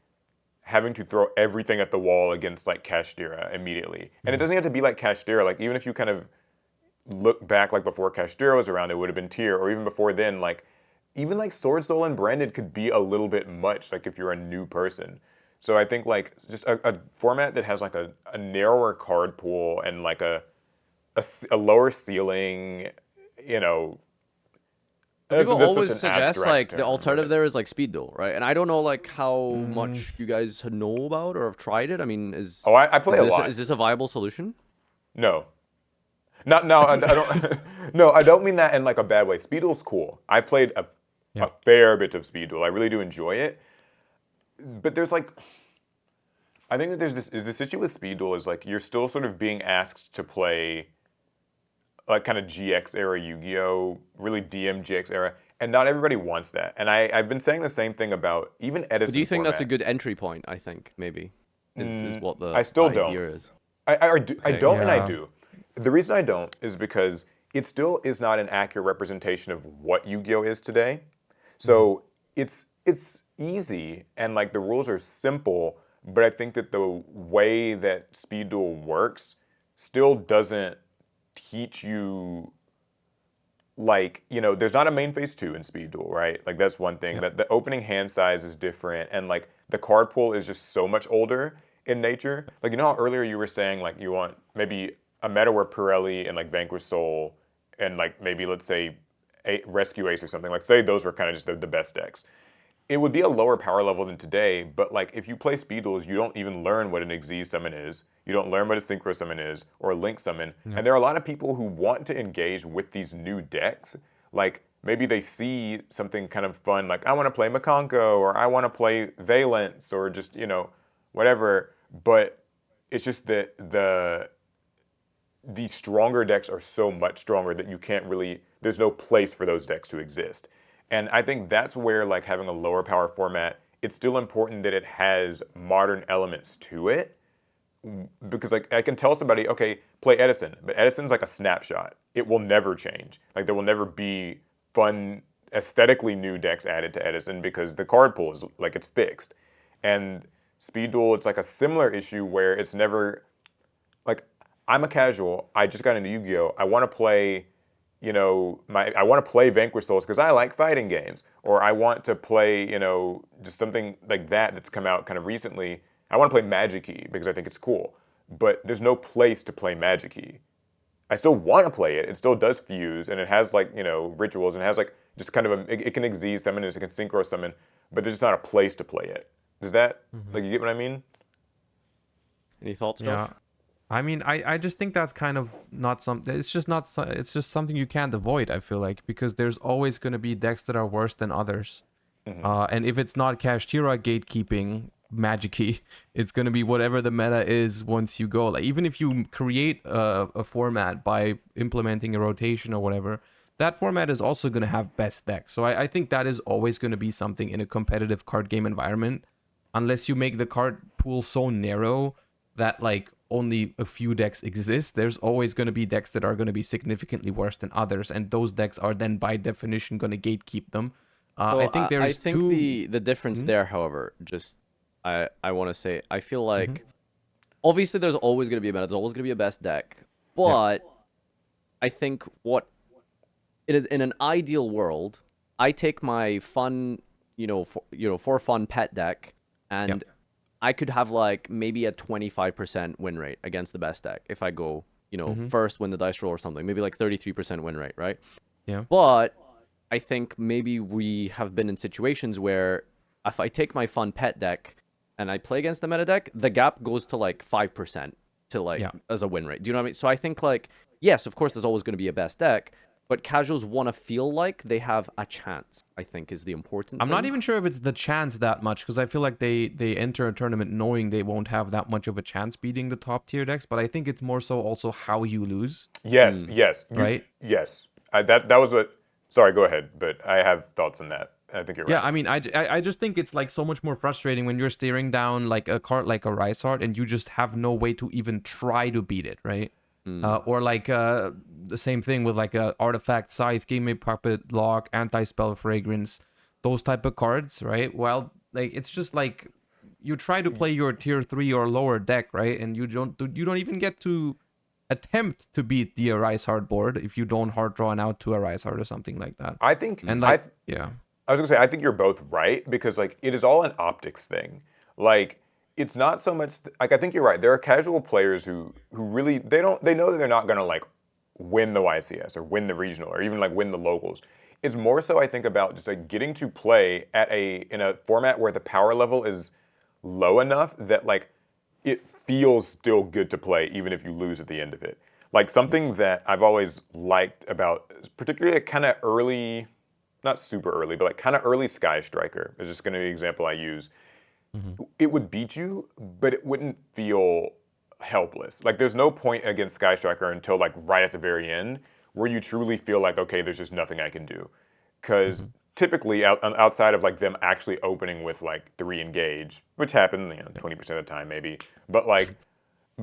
having to throw everything at the wall against like Kashtira immediately. And it doesn't have to be like Kashtira. Like even if you kind of look back like before Kashtira was around, it would have been Tyr, or even before then, like even like Sword Soul and Branded could be a little bit much, like if you're a new person. So I think like just a format that has like a narrower card pool and like a lower ceiling, People always suggest like the alternative there is like Speed Duel, right? And I don't know like how much you guys know about or have tried it. I mean, I play a lot. Is this a viable solution? No. I don't. No, I don't mean that in like a bad way. Speed Duel's cool. I played a fair bit of Speed Duel. I really do enjoy it. But there's like, I think that there's this issue with Speed Duel is like you're still sort of being asked to play like kind of GX era Yu-Gi-Oh, really DM GX era, And not everybody wants that. And I've been saying the same thing about even Edison. But do you think that's a format. good entry point? I think maybe is what I still the don't. idea is. I don't and I Yeah. do. The reason I don't is because it still is not an accurate representation of what Yu-Gi-Oh is today. So it's easy and like the rules are simple, but I think that the way that Speed Duel works still doesn't teach you like, there's not a main phase 2 in Speed Duel, right? Like that's one thing. Yep. That the opening hand size is different and like the card pool is just so much older in nature. Like how earlier you were saying like you want maybe a meta where Pirelli and like Vanquish Soul and like maybe let's say Rescue Ace or something. Like say those were kind of just the best decks. It would be a lower power level than today, but like if you play Speed Duels, you don't even learn what an Xyz summon is. You don't learn what a Synchro summon is or a Link summon. And there are a lot of people who want to engage with these new decks. Like maybe they see something kind of fun, like I want to play Makonko or I want to play Valence or just, whatever. But it's just that the stronger decks are so much stronger that you can't really, there's no place for those decks to exist. And I think that's where like having a lower power format, it's still important that it has modern elements to it. Because like I can tell somebody, okay, play Edison, but Edison's like a snapshot. It will never change. Like there will never be fun, aesthetically new decks added to Edison because the card pool is like it's fixed. And Speed Duel, it's like a similar issue where it's never, like I'm a casual, I just got into Yu-Gi-Oh! I want to play I want to play Vanquish Souls because I like fighting games, or I want to play, just something like that that's come out kind of recently. I want to play Magic-y because I think it's cool, but there's no place to play Magic-y. I still want to play it. It still does fuse, and it has like rituals, and it has like just kind of it can Xyz summon, it can synchro summon, but there's just not a place to play it. Does that like you get what I mean? Any thoughts, Josh? Yeah. I mean, I just think that's kind of not something. It's just not. It's just something you can't avoid. I feel like because there's always going to be decks that are worse than others, and if it's not Kashtira gatekeeping Magic-y, it's going to be whatever the meta is once you go. Like even if you create a format by implementing a rotation or whatever, that format is also going to have best decks. So I think that is always going to be something in a competitive card game environment, unless you make the card pool so narrow that like only a few decks exist. There's always going to be decks that are going to be significantly worse than others, and those decks are then by definition going to gatekeep them. Well, I think there's two. the difference there, however, just I want to say I feel like obviously there's always going to be a meta, there's always going to be a best deck, but I think what it is in an ideal world, I take my fun, for fun pet deck and I could have like maybe a 25% win rate against the best deck if I go, first win the dice roll or something. Maybe like 33% win rate, right? Yeah. But I think maybe we have been in situations where if I take my fun pet deck and I play against the meta deck, the gap goes to like 5% to like as a win rate. Do you know what I mean? So I think like, yes, of course there's always going to be a best deck, but casuals want to feel like they have a chance, I think, is the important I'm thing. not even sure if it's the chance that much, because I feel like they enter a tournament knowing they won't have that much of a chance beating the top tier decks, but I think it's more so also how you lose. Yes. Right? Yes. That was what. Sorry, go ahead. But I have thoughts on that. I think you're right. Yeah, I mean, I just think it's like so much more frustrating when you're staring down like a card like a Rise Art and you just have no way to even try to beat it, right? Or like the same thing with like a Artifact, Scythe, Game Made Puppet, Lock, Anti-Spell, Fragrance, those type of cards, right? Well, like it's just like you try to play your tier 3 or lower deck, right? And you don't even get to attempt to beat the Rise Hard board if you don't hard draw an out to a Rise Hard or something like that. I think, And like, I was gonna say, I think you're both right because like it is all an optics thing. Like it's not so much like I think you're right. There are casual players who really they know that they're not gonna like win the YCS or win the regional or even like win the locals. It's more so I think about just like getting to play in a format where the power level is low enough that like it feels still good to play even if you lose at the end of it. Like something that I've always liked about particularly kind of early, not super early, but like kind of early Sky Striker is just going to be an example I use. It would beat you, but it wouldn't feel helpless. Like there's no point against Sky Striker until like right at the very end where you truly feel like, okay, there's just nothing I can do. because typically outside of like them actually opening with like 3 engage, which happened 20% of the time maybe, but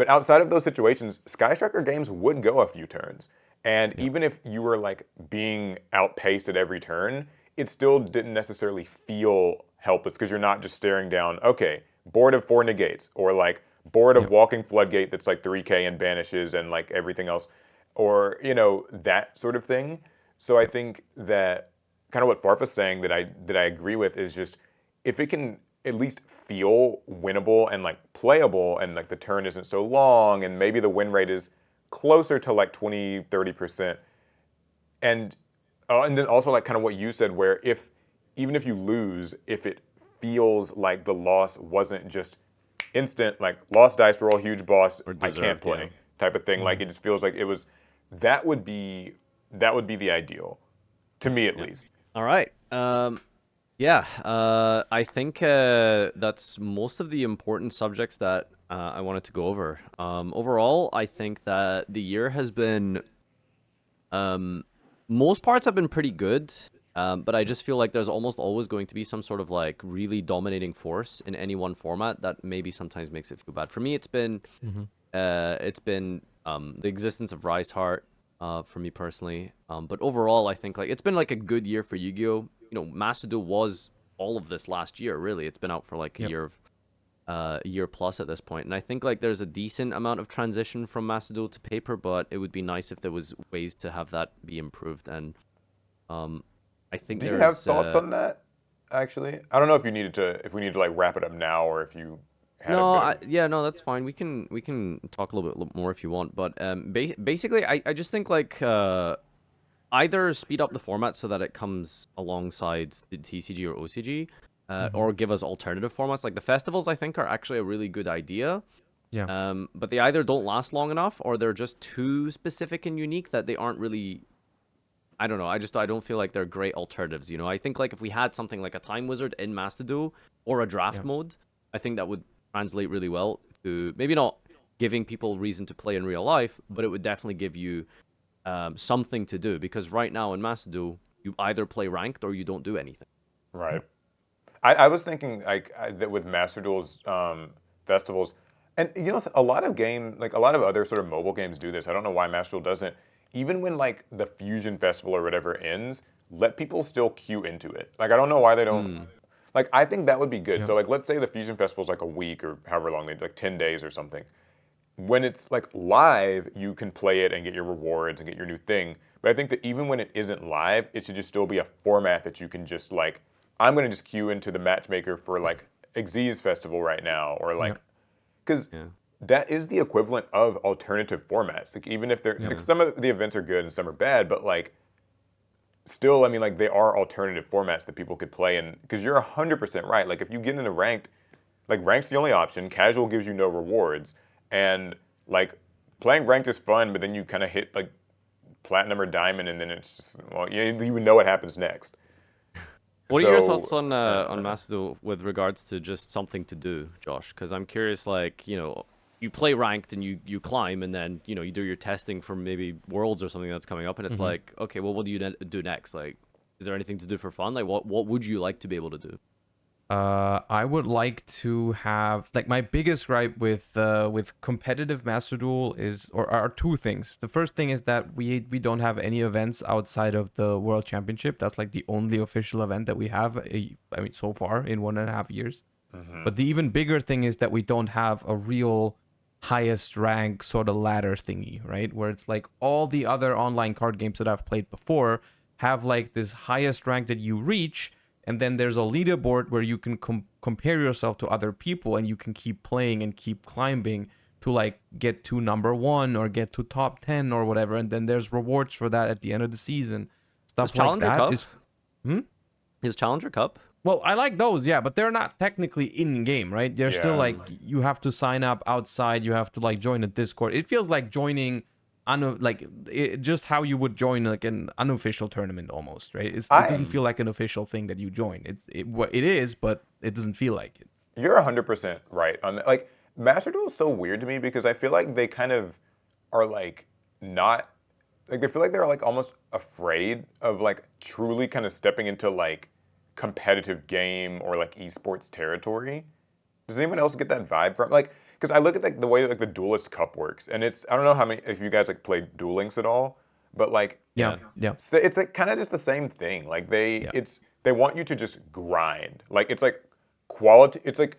outside of those situations, Sky Striker games would go a few turns. And even if you were like being outpaced at every turn, it still didn't necessarily feel helpless because you're not just staring down, okay, board of 4 negates, or like board of walking Floodgate that's like 3k and banishes and like everything else, or that sort of thing. So I think that kind of what Farfa's saying that I agree with is just if it can at least feel winnable and like playable, and like the turn isn't so long, and maybe the win rate is closer to like 20-30%, and then also like kind of what you said, where even if you lose, if it feels like the loss wasn't just instant, like lost dice roll, huge boss, I can't play type of thing. Like it just feels like it was. That would be the ideal, to me at least. All right. I think that's most of the important subjects that I wanted to go over. Overall, I think that the year has been, most parts have been pretty good, but I just feel like there's almost always going to be some sort of like really dominating force in any one format that maybe sometimes makes it feel bad. For me, it's been the existence of Rise Heart, for me personally. But overall, I think like it's been like a good year for Yu-Gi-Oh. Master Duel was all of this last year, really. It's been out for like a year plus at this point. And I think like there's a decent amount of transition from Master Duel to paper, but it would be nice if there was ways to have that be improved. And I think Do you have thoughts on that, actually? I don't know if we need to like wrap it up now, or if you no, that's fine. We can talk a little bit more if you want, but basically, I just think like either speed up the format so that it comes alongside the TCG or OCG, or give us alternative formats. Like the festivals, I think are actually a really good idea. Yeah. But they either don't last long enough, or they're just too specific and unique that they aren't really. I don't know. I don't feel like they're great alternatives. I think like if we had something like a Time Wizard in Master Duel or a draft mode, I think that would translate really well to maybe not giving people reason to play in real life, but it would definitely give you something to do, because right now in Master Duel, you either play ranked or you don't do anything. Right. I was thinking like that with Master Duel's festivals, and a lot of other sort of mobile games do this. I don't know why Master Duel doesn't. Even when like the Fusion Festival or whatever ends, let people still queue into it. Like I don't know why they don't. Like I think that would be good. So like let's say the Fusion Festival is like a week or however long they do, like 10 days or something. When it's like live, you can play it and get your rewards and get your new thing. But I think that even when it isn't live, it should just still be a format that you can just like, I'm going to just queue into the matchmaker for like Xyz Festival right now, or like, because that is the equivalent of alternative formats. Like even if they're like some of the events are good and some are bad, but like still, I mean, like they are alternative formats that people could play in. Because you're 100% right. Like if you get into ranked, like ranked's the only option. Casual gives you no rewards. And like playing ranked is fun, but then you kind of hit like platinum or diamond, and then it's just, well, you would know what happens next. What are your thoughts on Master Duel with regards to just something to do, Josh? Because I'm curious, like, you play ranked and you climb, and then, you do your testing for maybe Worlds or something that's coming up, and it's like, okay, well, what do you do next? Like, is there anything to do for fun? Like, what would you like to be able to do? I would like to have, like, my biggest gripe with competitive Master Duel are two things. The first thing is that we don't have any events outside of the World Championship. That's like the only official event that we have. I mean, so far in 1.5 years. But the even bigger thing is that we don't have a real highest rank sort of ladder thingy, right? Where it's like all the other online card games that I've played before have like this highest rank that you reach. And then there's a leaderboard where you can compare yourself to other people, and you can keep playing and keep climbing to like get to number 1 or get to top 10 or whatever. And then there's rewards for that at the end of the season. Stuff like that. Cup? Is Challenger Cup? Well, I like those, yeah, but they're not technically in game, right? They're still like, you have to sign up outside. You have to like join a Discord. It feels like joining just how you would join like an unofficial tournament almost, right? It doesn't feel like an official thing that you join. It is, but it doesn't feel like it. You're 100% right on that. Like Master Duel is so weird to me because I feel like they kind of are like not like they feel like they're like almost afraid of like truly kind of stepping into like competitive game or like esports territory. Does anyone else get that vibe from like? Because I look at like the way like the Duelist Cup works, and it's I don't know how many if you guys like play Duel Links at all, but like Yeah, yeah, so it's like kind of just the same thing. Like yeah. they want you to just grind. Like it's like quality. It's like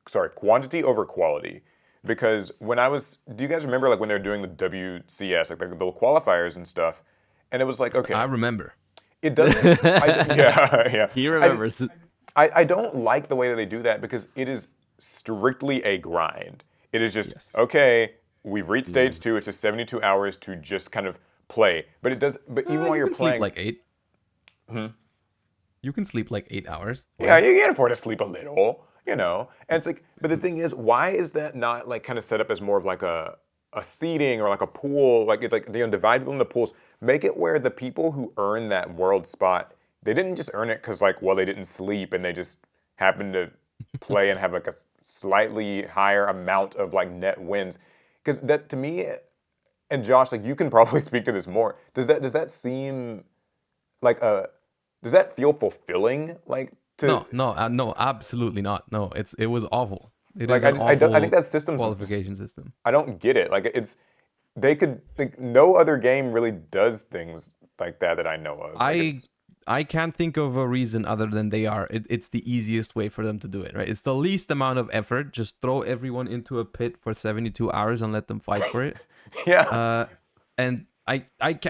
sorry, quantity over quality. Because when I was, do you guys remember like when they were doing the WCS, like the little qualifiers and stuff, and it was like okay, I remember. it doesn't. Yeah, yeah. He I just- remembers. I don't like the way that they do that because it is strictly a grind. It is just okay. We've reached stage 2. It's just 72 hours to just kind of play. But it does. But even while you you're can playing, sleep like 8. You can sleep like 8 hours. yeah, you can afford to sleep a little, you know. And it's like, but the thing is, why is that not like kind of set up as more of like a seating or like a pool? Like it's like divide people into pools. Make it where the people who earn that world spot, they didn't just earn it because like well they didn't sleep and they just happened to play and have like a slightly higher amount of like net wins. Because that to me, and Josh, like you can probably speak to this more. Does that seem like a does that feel fulfilling? Like to No, absolutely not. No, it was awful. It like is I an just I, don't, I awful think that system's just, qualification system. I don't get it. Like it's they could like no other game really does things like that I know of. Like, I can't think of a reason other than it's the easiest way for them to do it, right? It's the least amount of effort. Just throw everyone into a pit for 72 hours and let them fight for it. yeah. And I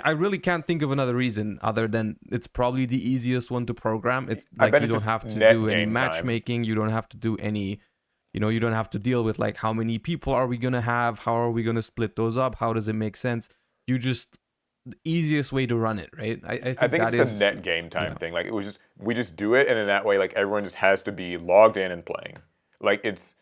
really can't think of another reason other than it's probably the easiest one to program. It's I like bet you it's don't just have to net do any game time. matchmaking. You don't have to do any, you don't have to deal with like how many people are we going to have? How are we going to split those up? How does it make sense? You just the easiest way to run it, right? I think it's that just is a net game time yeah. thing. Like it was just we just do it and in that way like everyone just has to be logged in and playing. Like it's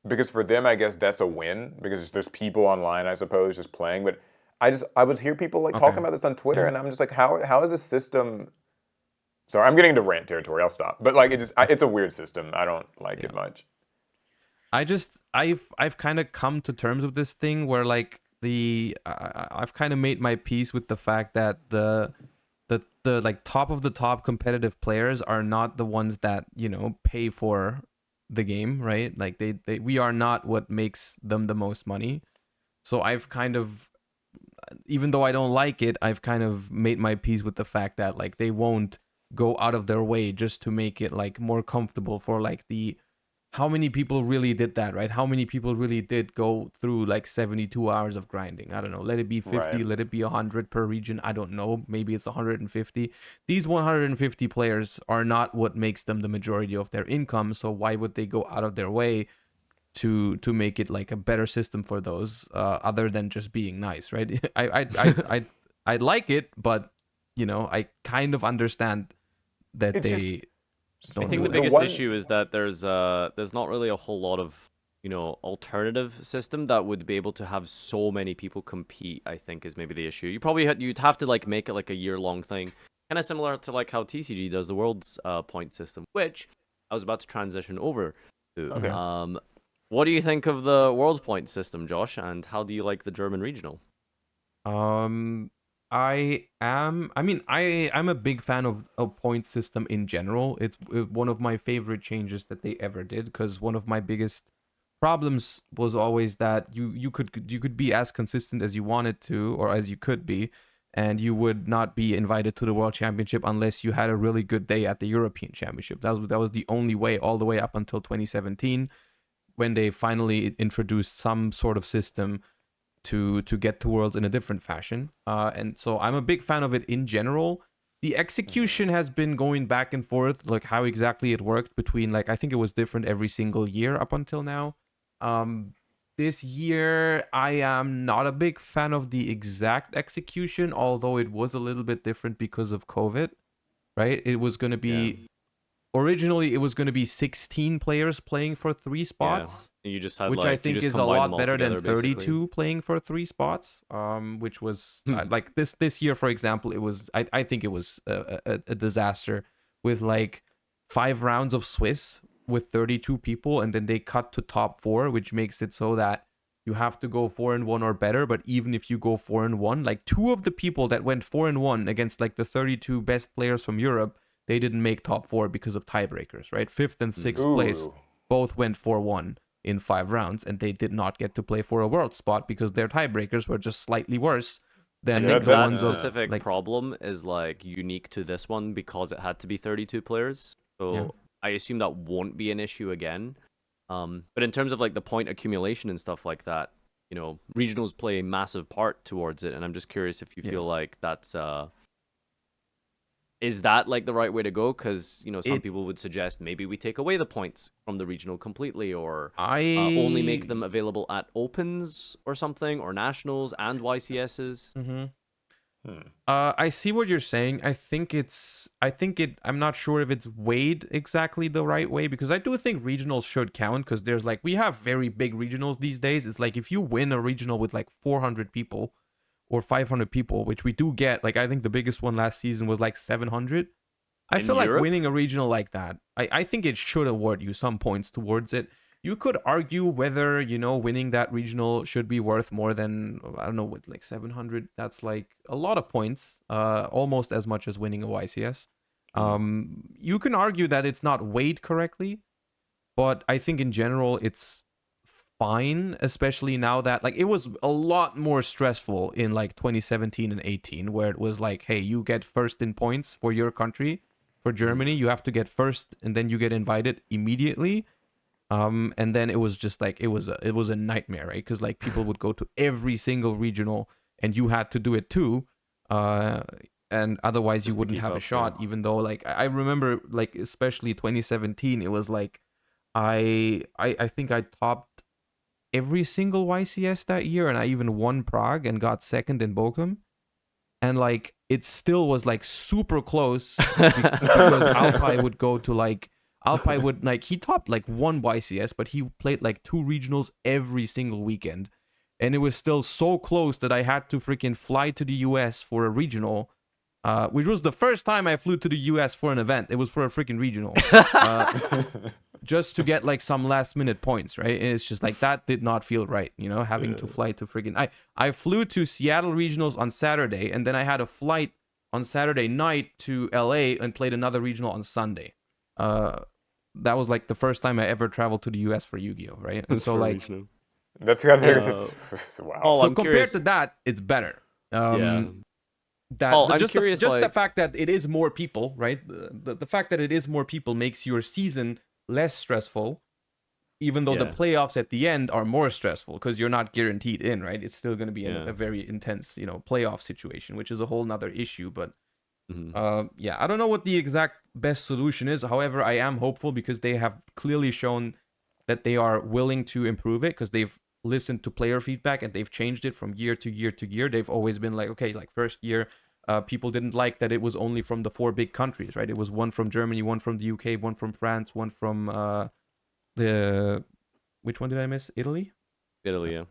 because for them I guess that's a win because there's people online I suppose just playing. But I would hear people like talking about this on Twitter and I'm just like how is this system sorry, I'm getting into rant territory, I'll stop. But like it's a weird system. I don't like it much. I've kind of come to terms with this thing where like I've kind of made my peace with the fact that the like top of the top competitive players are not the ones that pay for the game, right? Like we are not what makes them the most money. So I've kind of, even though I don't like it, I've kind of made my peace with the fact that like they won't go out of their way just to make it like more comfortable for like the how many people really did that, right? How many people really did go through like 72 hours of grinding? I don't know. Let it be 50, Right. let it be 100 per region. I don't know. Maybe it's 150. These 150 players are not what makes them the majority of their income. So why would they go out of their way to make it like a better system for those other than just being nice, right? I like it, but I kind of understand that It's they I don't think do the it. biggest one- issue is that there's not really a whole lot of alternative system that would be able to have so many people compete. I think is maybe the issue. You'd have to like make it like a year-long thing, kind of similar to like how TCG does the world's point system, which I was about to transition over to. Okay. What do you think of the world's point system, Josh? And how do you like the German regional? I'm a big fan of a point system in general. It's one of my favorite changes that they ever did because one of my biggest problems was always that you could be as consistent as you wanted to or as you could be, and you would not be invited to the World Championship unless you had a really good day at the European Championship. That was the only way all the way up until 2017 when they finally introduced some sort of system to get to Worlds in a different fashion. And so I'm a big fan of it in general. The execution has been going back and forth, like how exactly it worked between, like, I think it was different every single year up until now. This year, I am not a big fan of the exact execution, although it was a little bit different because of COVID, right? It was going to be... Originally, it was going to be 16 players playing for 3 spots. Yeah. You just had which like, I think is a lot better than 32 playing for 3 spots. Which was like this year, for example, it was I think it was a disaster with like 5 rounds of Swiss with 32 people, and then they cut to top 4, which makes it so that you have to go 4-1 or better. But even if you go 4-1, like 2 of the people that went 4-1 against like the 32 best players from Europe, they didn't make top 4 because of tiebreakers, right? 5th and 6th place both went 4-1 in 5 rounds, and they did not get to play for a world spot because their tiebreakers were just slightly worse than I think the that ones of specific like. problem is like unique to this one because it had to be 32 players. So Yeah. I assume that won't be an issue again. But in terms of like the point accumulation and stuff like that, you know, regionals play a massive part towards it, and I'm just curious if you feel like that's is that like the right way to go? Because you know, some people would suggest maybe we take away the points from the regional completely, or only make them available at opens or something, or nationals and YCSs. I see what you're saying. I'm not sure if it's weighed exactly the right way, because I do think regionals should count, because there's like, we have very big regionals these days. It's like if you win a regional with like 400 people or 500 people, which we do get, like I think the biggest one last season was like 700. I feel like winning a regional like that, I think it should award you some points towards it. You could argue whether, you know, winning that regional should be worth more than, I don't know, with like 700. That's like a lot of points, almost as much as winning a YCS. You can argue that it's not weighed correctly, but I think in general it's fine, especially now that like it was a lot more stressful in like 2017 and 18, where it was like, hey, you get first in points for your country. For Germany, you have to get first, and then you get invited immediately. And then it was just like it was a nightmare, right? Because like people would go to every single regional, and you had to do it too, and otherwise Just you wouldn't have a shot. Even though like I remember like especially 2017, it was like I think I topped every single YCS that year, and I even won Prague and got second in Bochum. And like it still was like super close because Alpay would go to like Alpay would like he topped like one YCS, but he played like 2 regionals every single weekend, and it was still so close that I had to freaking fly to the US for a regional, which was the first time I flew to the US for an event. It was for a freaking regional, just to get like some last minute points, right? And it's just like that did not feel right, you know, having to fly to freaking. I flew to Seattle regionals on Saturday, and then I had a flight on Saturday night to LA and played another regional on Sunday. That was like the first time I ever traveled to the US for Yu-Gi-Oh, right? And so like that's gotta wow. Oh, so I'm compared curious. to that, it's better. I'm Just curious, the like- fact that it is more people, right? The fact that it is more people makes your season less stressful, even though the playoffs at the end are more stressful because you're not guaranteed in, right? It's still going to be a very intense, you know, playoff situation, which is a whole nother issue. But I don't know what the exact best solution is. However, I am hopeful because they have clearly shown that they are willing to improve it, because they've listened to player feedback and they've changed it from year to year to year. They've always been like, okay, like first year, people didn't like that it was only from the 4 big countries, right? It was one from Germany, one from the UK, one from France, one from which one did I miss? Italy, yeah.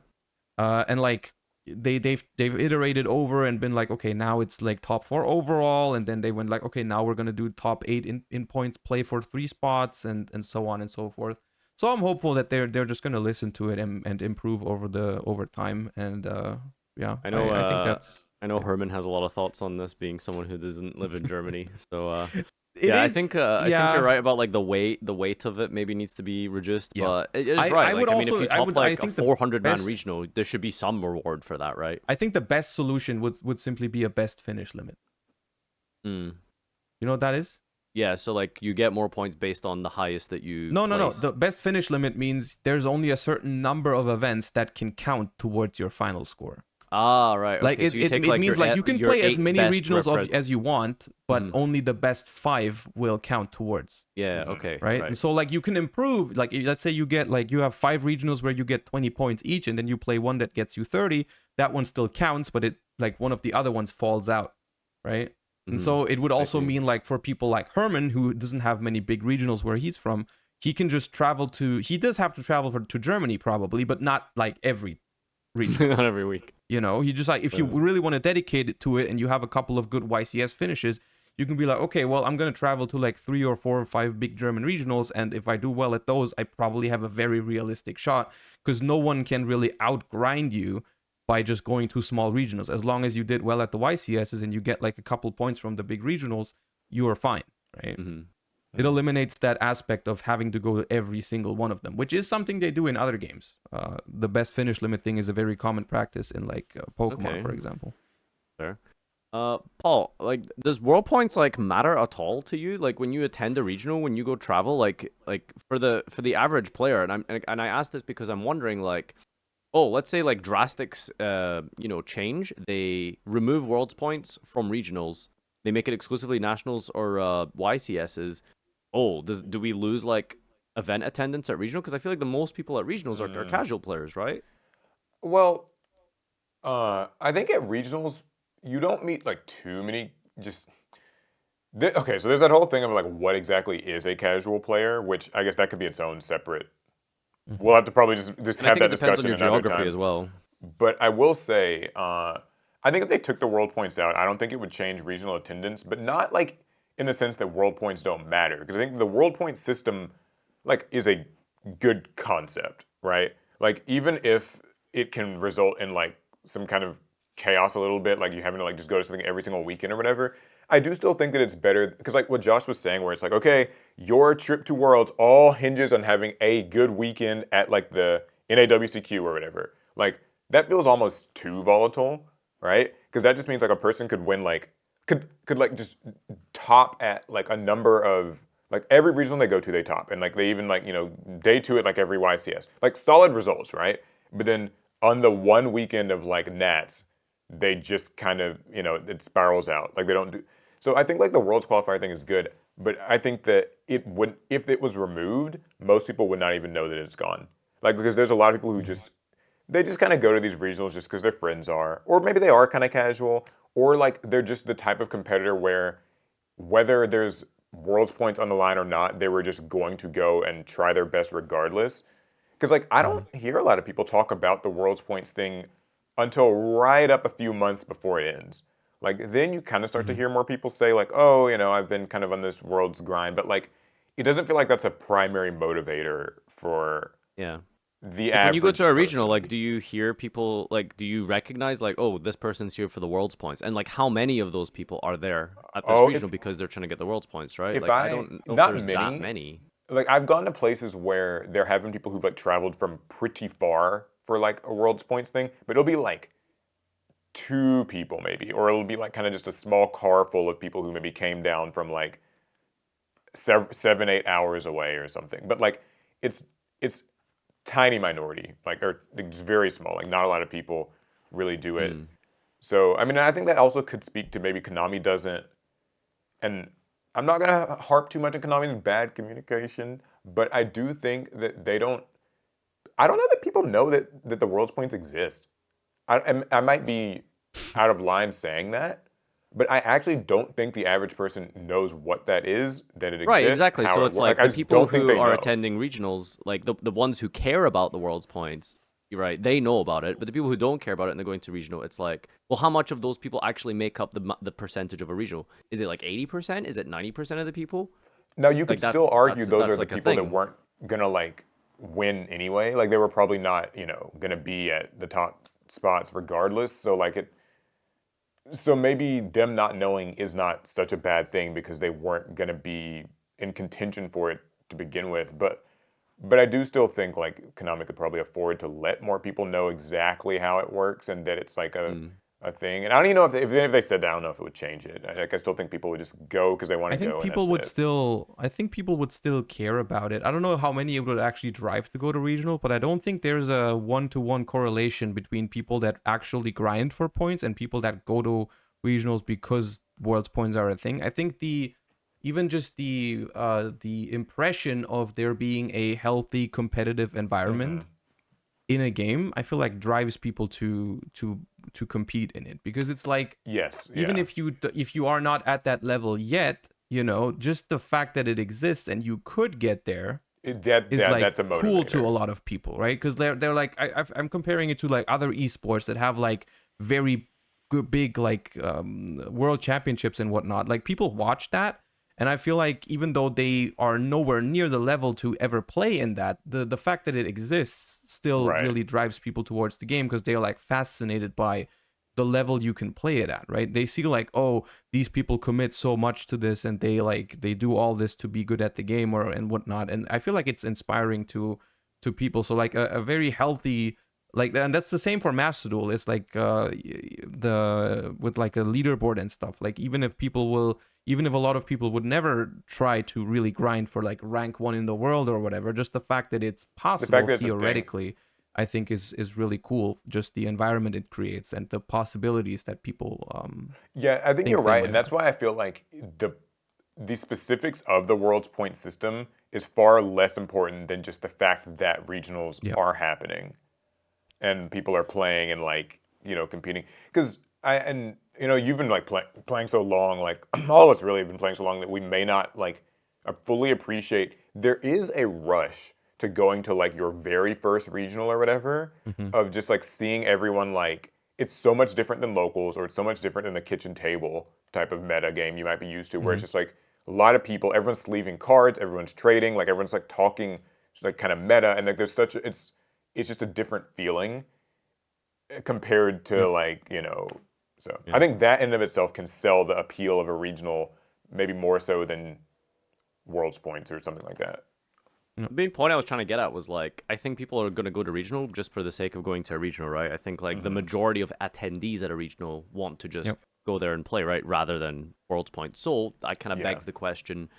and like they've iterated over and been like, okay, now it's like top 4 overall, and then they went like, okay, now we're gonna do top 8 in points play for 3 spots, and so on and so forth. So I'm hopeful that they're just gonna listen to it and improve over time, and I know. I think that's. I know Herman has a lot of thoughts on this, being someone who doesn't live in Germany. So I think you're right about like the weight of it maybe needs to be reduced. Yeah. But it is right. If you top like a 400-man regional, there should be some reward for that, right? I think the best solution would simply be a best finish limit. You know what that is? Yeah, so like you get more points based on the highest that you No. place. The best finish limit means there's only a certain number of events that can count towards your final score. Ah, right. Okay. Like so it means like you can play as many regionals as you want, but only the best 5 will count towards. Yeah. Okay. Right. And so like you can improve. Like let's say you get like you have 5 regionals where you get 20 points each, and then you play one that gets you 30. That one still counts, but it like one of the other ones falls out, right? And so it would also mean like for people like Herman, who doesn't have many big regionals where he's from, he can just travel to. He does have to travel to Germany probably, but not like every region. Not every week. You know, you just like if you really want to dedicate it to it and you have a couple of good YCS finishes, you can be like, okay, well, I'm going to travel to like 3 or 4 or 5 big German regionals. And if I do well at those, I probably have a very realistic shot, because no one can really outgrind you by just going to small regionals. As long as you did well at the YCSs and you get like a couple points from the big regionals, you are fine, right? It eliminates that aspect of having to go to every single one of them, which is something they do in other games. The best finish limit thing is a very common practice in like Pokemon, for example. Fair. Paul, like, does world points like matter at all to you? Like, when you attend a regional, when you go travel, like for the average player, and I ask this because I'm wondering, like, oh, let's say like drastics, change. They remove worlds points from regionals. They make it exclusively nationals or YCSs. Oh, do we lose like event attendance at regional? Because I feel like the most people at regionals are casual players, right? Well, I think at regionals you don't meet like too many. Okay, so there's that whole thing of like what exactly is a casual player, which I guess that could be its own separate. We'll have to probably just And have that it depends discussion on your another geography time. as well. But I will say, I think if they took the world points out, I don't think it would change regional attendance, but not like in the sense that world points don't matter. Because I think the world point system, like, is a good concept, right? Like, even if it can result in like some kind of chaos a little bit, like you having to like just go to something every single weekend or whatever, I do still think that it's better, because like what Josh was saying, where it's like, okay, your trip to Worlds all hinges on having a good weekend at like the NAWCQ or whatever. Like, that feels almost too volatile, right? Because that just means like a person could win like could like just top at like a number of like every regional they go to, they top, and like they even like day two at like every YCS, like solid results, right? But then on the one weekend of like Nats, they just kind of it spirals out, like they don't do. So I think like the Worlds qualifier thing is good, but I think that it would, if it was removed, most people would not even know that it's gone. Like, because there's a lot of people who just kind of go to these regionals just because their friends are, or maybe they are kind of casual, or like they're just the type of competitor where whether there's Worlds points on the line or not, they were just going to go and try their best regardless. Because like I don't hear a lot of people talk about the Worlds points thing until right up a few months before it ends. Like then you kind of start to hear more people say like, oh, I've been kind of on this Worlds grind, but like it doesn't feel like that's a primary motivator for Yeah. the Like, average when you go to a regional, person. like, do you hear people, like, do you recognize, like, oh, this person's here for the world's points? And, like, how many of those people are there at this Oh, regional because they're trying to get the world's points, right? if Like, I I don't know if not there's that many. like I've gone to places where they're having people who've like traveled from pretty far for like a Worlds points thing, but it'll be like 2 people maybe, or it'll be like kind of just a small car full of people who maybe came down from like 7-8 hours away or something. But like it's tiny minority, like, or it's very small. Like not a lot of people really do it. So I mean, I think that also could speak to maybe Konami doesn't, and I'm not gonna harp too much on Konami's bad communication, but I do think that they don't. I don't know that people know that the Worlds points exist. I might be out of line saying that, but I actually don't think the average person knows what that is, that it exists. Right, exactly. how So it it's works. like I the just people don't think who they are know. attending regionals, like the ones who care about the world's points, you're right, they know about it. But the people who don't care about it and they're going to regional, it's like, well, how much of those people actually make up the percentage of a regional? Is it like 80%? Is it 90% of the people? Now you could Like still argue those are that's the like a people that thing. weren't gonna like win anyway. Like they were probably not, gonna be at the top spots regardless. So like so maybe them not knowing is not such a bad thing because they weren't gonna be in contention for it to begin with. But I do still think like Konami could probably afford to let more people know exactly how it works and that it's like a thing. And I don't even know if they said that, I don't know if it would change it. I still think people would just go because they want I to go. think people and would that's it. still. I think people would still care about it. I don't know how many it would actually drive to go to regional, but I don't think there's a 1-to-1 correlation between people that actually grind for points and people that go to regionals because Worlds points are a thing. I think even just the impression of there being a healthy competitive environment in a game, I feel like drives people to compete in it, because it's like, Yes. even Yeah. if you are not at that level yet, just the fact that it exists and you could get there is like That's a cool to motivator. a lot of people, right? Because they're like, I'm comparing it to like other esports that have like very big like world championships and whatnot. Like people watch that, and I feel like even though they are nowhere near the level to ever play in that, the fact that it exists still Right. really drives people towards the game because they're like fascinated by the level you can play it at, right? They see like, oh, these people commit so much to this and they do all this to be good at the game or and whatnot. And I feel like it's inspiring to people. So like a very healthy like, and that's the same for Master Duel. It's like the with like a leaderboard and stuff. Like even if a lot of people would never try to really grind for like rank 1 in the world or whatever, just the fact that it's possible that it's a thing. theoretically, I think is really cool. Just the environment it creates and the possibilities that people Yeah, I think think you're they right, might and that's why I feel like the specifics of the world's point system is far less important than just the fact that regionals Yeah. are happening and people are playing and like, competing. Because you've been like playing so long, like all of us really have been playing so long that we may not like fully appreciate. There is a rush to going to like your very first regional or whatever, of just like seeing everyone like, it's so much different than locals, or it's so much different than the kitchen table type of meta game you might be used to, where it's just like a lot of people, everyone's leaving cards, everyone's trading, like everyone's like talking, like kind of meta, and like there's it's just a different feeling compared to like, so I think that in and of itself can sell the appeal of a regional maybe more so than World's Points or something like that. The main point I was trying to get at was like, I think people are going to go to regional just for the sake of going to a regional, right? I think like the majority of attendees at a regional want to just go there and play, right? Rather than World's Points. So that kind of begs the question,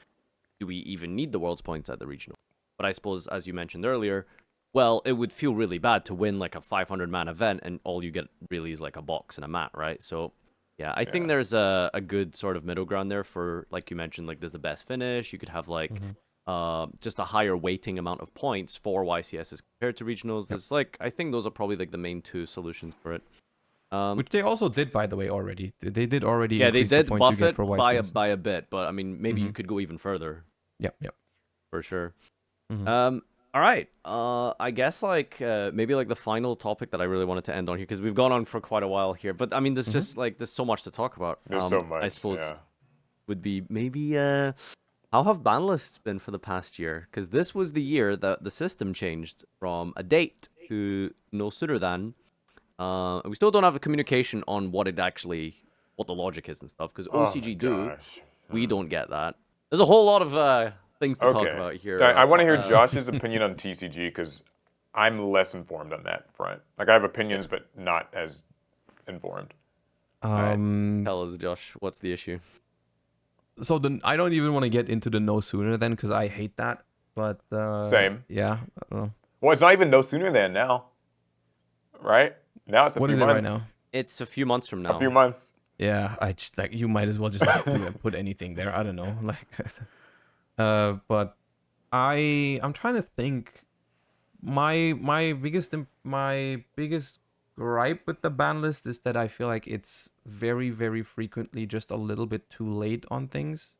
do we even need the World's Points at the regional? But I suppose, as you mentioned earlier, well, it would feel really bad to win like a 500-man event and all you get really is like a box and a mat, right? So yeah, I think there's a good sort of middle ground there for, like you mentioned, like there's the best finish. You could have like just a higher weighting amount of points for YCSs compared to regionals. There's like, I think those are probably like the main two solutions for it. which they also did, by the way, already. They did already. Yeah, they increase the did points buff you get it for by YCSs. a bit, but I mean, maybe you could go even further Yep. for sure. All right. I guess like maybe like the final topic that I really wanted to end on here, because we've gone on for quite a while here. But I mean, there's just like there's so much to talk about. There's so much, I suppose yeah. would be maybe how have banlists been for the past year? Because this was the year that the system changed from a date to no sooner than. We still don't have a communication on what the logic is and stuff. Because OCG do, Gosh. we don't get that. There's a whole lot of things to talk about here. I want to hear Josh's opinion on TCG because I'm less informed on that front. Like I have opinions, but not as informed. Tell us, Josh, what's the issue? So I don't even want to get into the no sooner then because I hate that. But Same. Yeah. I don't know. Well, it's not even no sooner than now, right? Now it's a What few is it months. right now? It's a few months from now. A few months. Yeah, I just like you might as well just not put anything there. I don't know, like, but I'm trying to think. My biggest gripe with the ban list is that I feel like it's very very frequently just a little bit too late on things.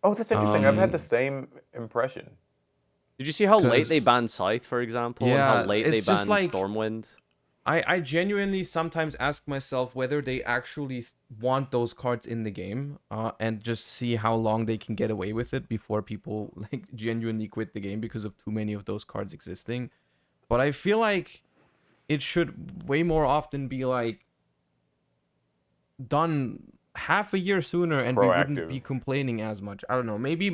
Oh, that's interesting. I've had the same impression. Did you see how late they 'Cause- banned Scythe, for example? Yeah, and how late they it's just banned like- Stormwind? I genuinely sometimes ask myself whether they actually want those cards in the game, and just see how long they can get away with it before people like genuinely quit the game because of too many of those cards existing. But I feel like it should way more often be like done half a year sooner, and we Proactive. wouldn't be complaining as much. I don't know. Maybe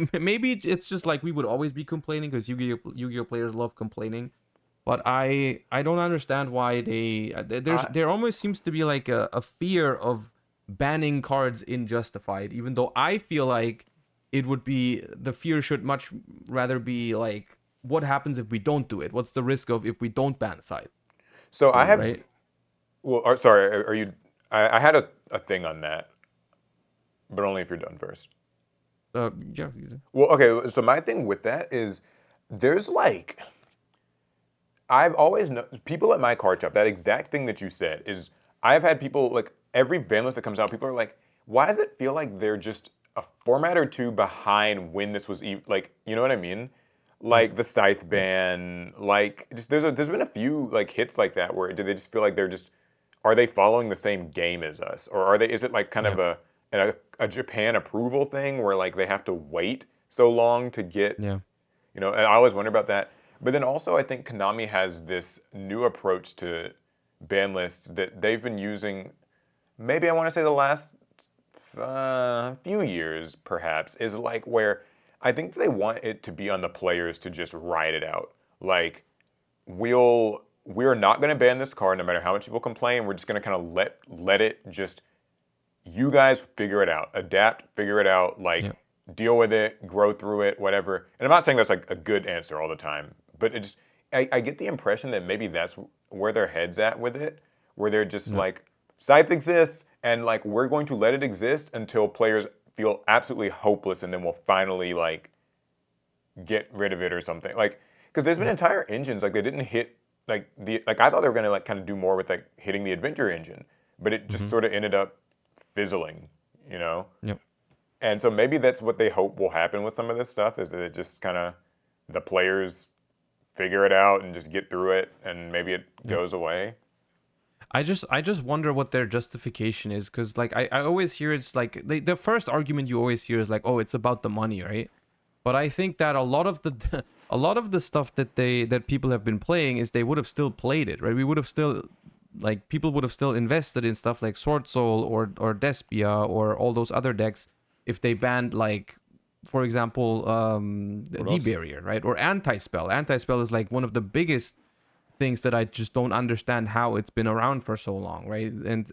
it's just like we would always be complaining because Yu-Gi-Oh players love complaining. But I don't understand why there almost seems to be like a fear of banning cards in Justified, even though I feel like it would be, the fear should much rather be like, what happens if we don't do it? What's the risk of if we don't ban Scythe? So I have. Right? Well, sorry. Are you? I had a thing on that, but only if you're done first. Yeah. Well, okay. So my thing with that is, there's like, I've always known people at my card shop. That exact thing that you said is, I've had people like every ban list that comes out. People are like, why does it feel like they're just a format or two behind when this was like, you know what I mean? Like the Scythe ban, like just there's been a few like hits like that where they just feel like they're just are they following the same game as us, or is it like kind of a Japan approval thing where like they have to wait so long to get, Yeah. and I always wonder about that. But then also I think Konami has this new approach to ban lists that they've been using, maybe I want to say the last few years perhaps, is like where I think they want it to be on the players to just ride it out. Like, we're not going to ban this card no matter how much people complain. We're just going to kind of let it just, you guys figure it out, adapt, figure it out, like deal with it, grow through it, whatever. And I'm not saying that's like a good answer all the time, but it just, I get the impression that maybe that's where their head's at with it, where they're just like, Scythe exists, and like we're going to let it exist until players feel absolutely hopeless, and then we'll finally like get rid of it or something. Like, because there's been entire engines like they didn't hit like I thought they were gonna like kind of do more with like hitting the adventure engine, but it just sort of ended up fizzling, Yep. And so maybe that's what they hope will happen with some of this stuff, is that it just kind of, the players figure it out and just get through it, and maybe it goes away. I just wonder what their justification is, because like I always hear it's like the first argument you always hear is like, oh, it's about the money, right? But I think that a lot of the stuff that people have been playing is they would have still played it, right? We would have still, like, people would have still invested in stuff like Sword Soul or Despia or all those other decks if they banned, like, for example, D-Barrier, right? Or Anti-Spell. Anti-Spell is like one of the biggest things that I just don't understand how it's been around for so long, right? And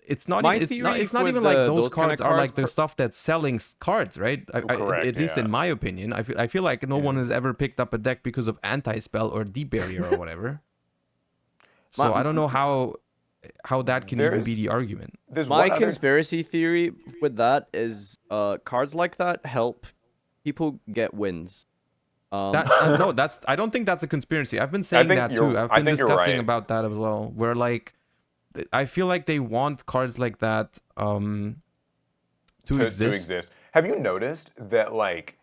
it's not My even, theory it's not with even like those those kind cards of are like cards the stuff that's selling cards, right? Correct, At least in my opinion, I feel like no one has ever picked up a deck because of Anti-Spell or D-Barrier or whatever. So I don't know how that can even be the argument. My conspiracy theory with that is cards like that help people get wins. No, I don't think that's a conspiracy. I've been saying that too. I've been discussing about that as well. Where like, I feel like they want cards like that to exist. Have you noticed that like,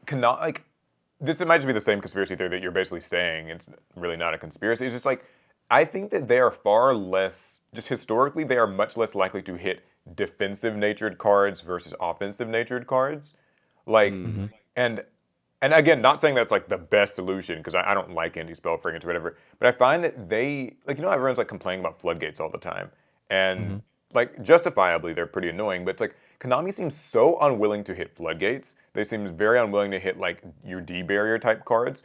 this might just be the same conspiracy theory that you're basically saying. It's really not a conspiracy. It's just like, I think that they are far less, just historically, they are much less likely to hit defensive natured cards versus offensive natured cards. Like, and again, not saying that's like the best solution, because I don't like anti-spell fragrance or whatever, but I find that they, like, everyone's like complaining about floodgates all the time. And like, justifiably, they're pretty annoying, but it's like, Konami seems so unwilling to hit floodgates. They seem very unwilling to hit like your D-barrier type cards.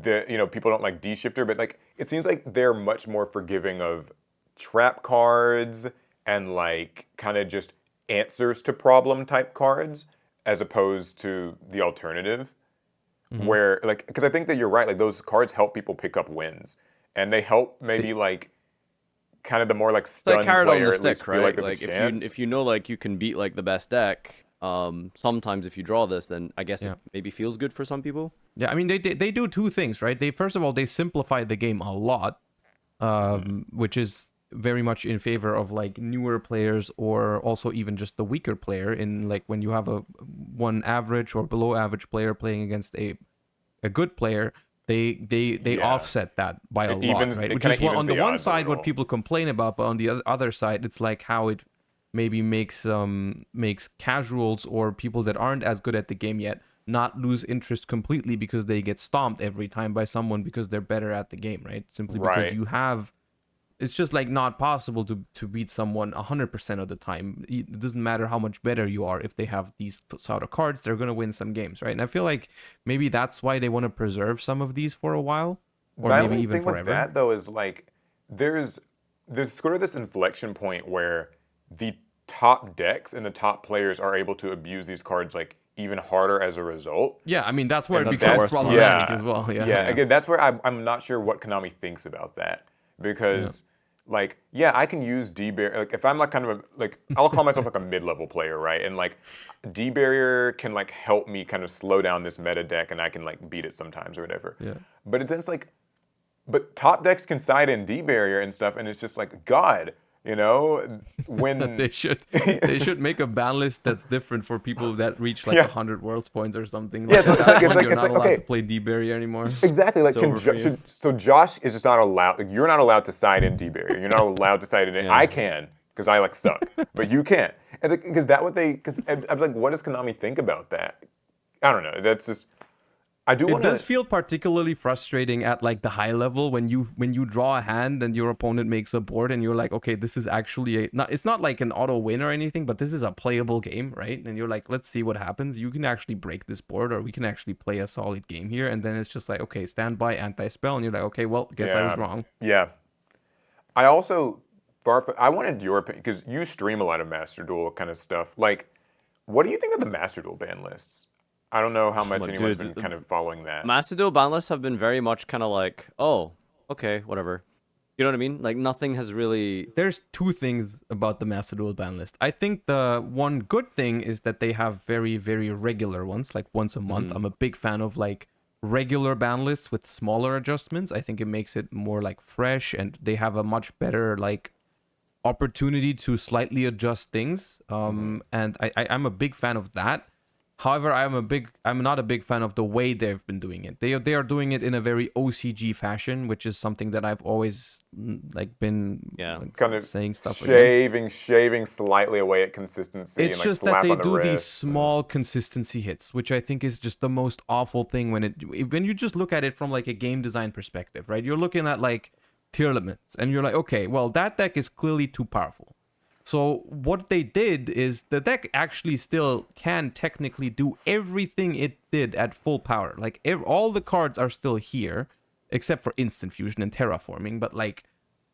People don't like D-shifter, but like, it seems like they're much more forgiving of trap cards and like kind of just answers to problem type cards, as opposed to the alternative. Where, like, because I think that you're right, like, those cards help people pick up wins, and they help maybe like kind of the more like stunned player at least feel like there's a chance. If you know like you can beat like the best deck, sometimes if you draw this, then I guess it maybe feels good for some people. Yeah, I mean they do two things, right? They, first of all, they simplify the game a lot, which is very much in favor of like newer players, or also even just the weaker player, in like when you have a one average or below average player playing against a good player, they offset that by a lot, right? Which is on the one side what people complain about, but on the other side it's like how it maybe makes casuals or people that aren't as good at the game yet not lose interest completely because they get stomped every time by someone because they're better at the game, right? Simply because you have, it's just like not possible to beat someone 100% of the time. It doesn't matter how much better you are. If they have these sort of cards, they're going to win some games, right? And I feel like maybe that's why they want to preserve some of these for a while, or maybe even forever. With that though is like, there's sort of this inflection point where the top decks and the top players are able to abuse these cards like even harder as a result. Yeah, I mean that's where it becomes problematic as well. Yeah, again, that's where I'm not sure what Konami thinks about that. Because, like, I can use D-Barrier. Like, if I'm, like, kind of, I'll call myself, like, a mid-level player, right? And, like, D-Barrier can, like, help me kind of slow down this meta deck, and I can, like, beat it sometimes or whatever. Yeah. But then it's, like, but top decks can side in D-Barrier and stuff, and it's just, like, God, You know, when They should make a ban list that's different for people that reach like Yeah. 100 worlds points or something. Yeah, Like so at it's that like- it's point, like- you're it's not like, allowed okay. to play D-Berry anymore. exactly like It's over for you. so Josh is just not allowed. Like, you're not allowed to side in D-Berry. You're not allowed to side in it. Yeah. I can because I like suck, but you can't. And because that what they because I'm like, what does Konami think about that? I don't know. That's just I do It want to. does feel particularly frustrating at like the high level when you draw a hand and your opponent makes a board and you're like, okay, this is actually it's not like an auto win or anything, but this is a playable game, right? And you're like, let's see what happens. You can actually break this board, or we can actually play a solid game here. And then it's just like, okay, standby anti-spell, and you're like, okay, well, guess I was wrong. Yeah. I also, Farfa, I wanted your opinion because you stream a lot of Master Duel kind of stuff. Like, what do you think of the Master Duel ban lists? I don't know how much my anyone's dude, been kind of following that. Master Duel ban lists have been very much kind of like, oh, okay, whatever. You know what I mean? Like nothing has really. There's two things about the Master Duel ban list. I think the one good thing is that they have very, very regular ones, like once a month. I'm a big fan of like regular ban lists with smaller adjustments. I think it makes it more like fresh, and they have a much better like opportunity to slightly adjust things. And I'm a big fan of that. However, I'm not a big fan of the way they've been doing it. They are doing it in a very OCG fashion, which is something that I've always like been like, Kind of saying stuff against. shaving slightly away at consistency. It's and, like, just that slap they on the do these wrists small consistency hits, which I think is just the most awful thing when you just look at it from like a game design perspective, right? You're looking at like tier limits, and you're like, okay, well that deck is clearly too powerful. So what they did is the deck actually still can technically do everything it did at full power. Like all the cards are still here, except for instant fusion and terraforming. But like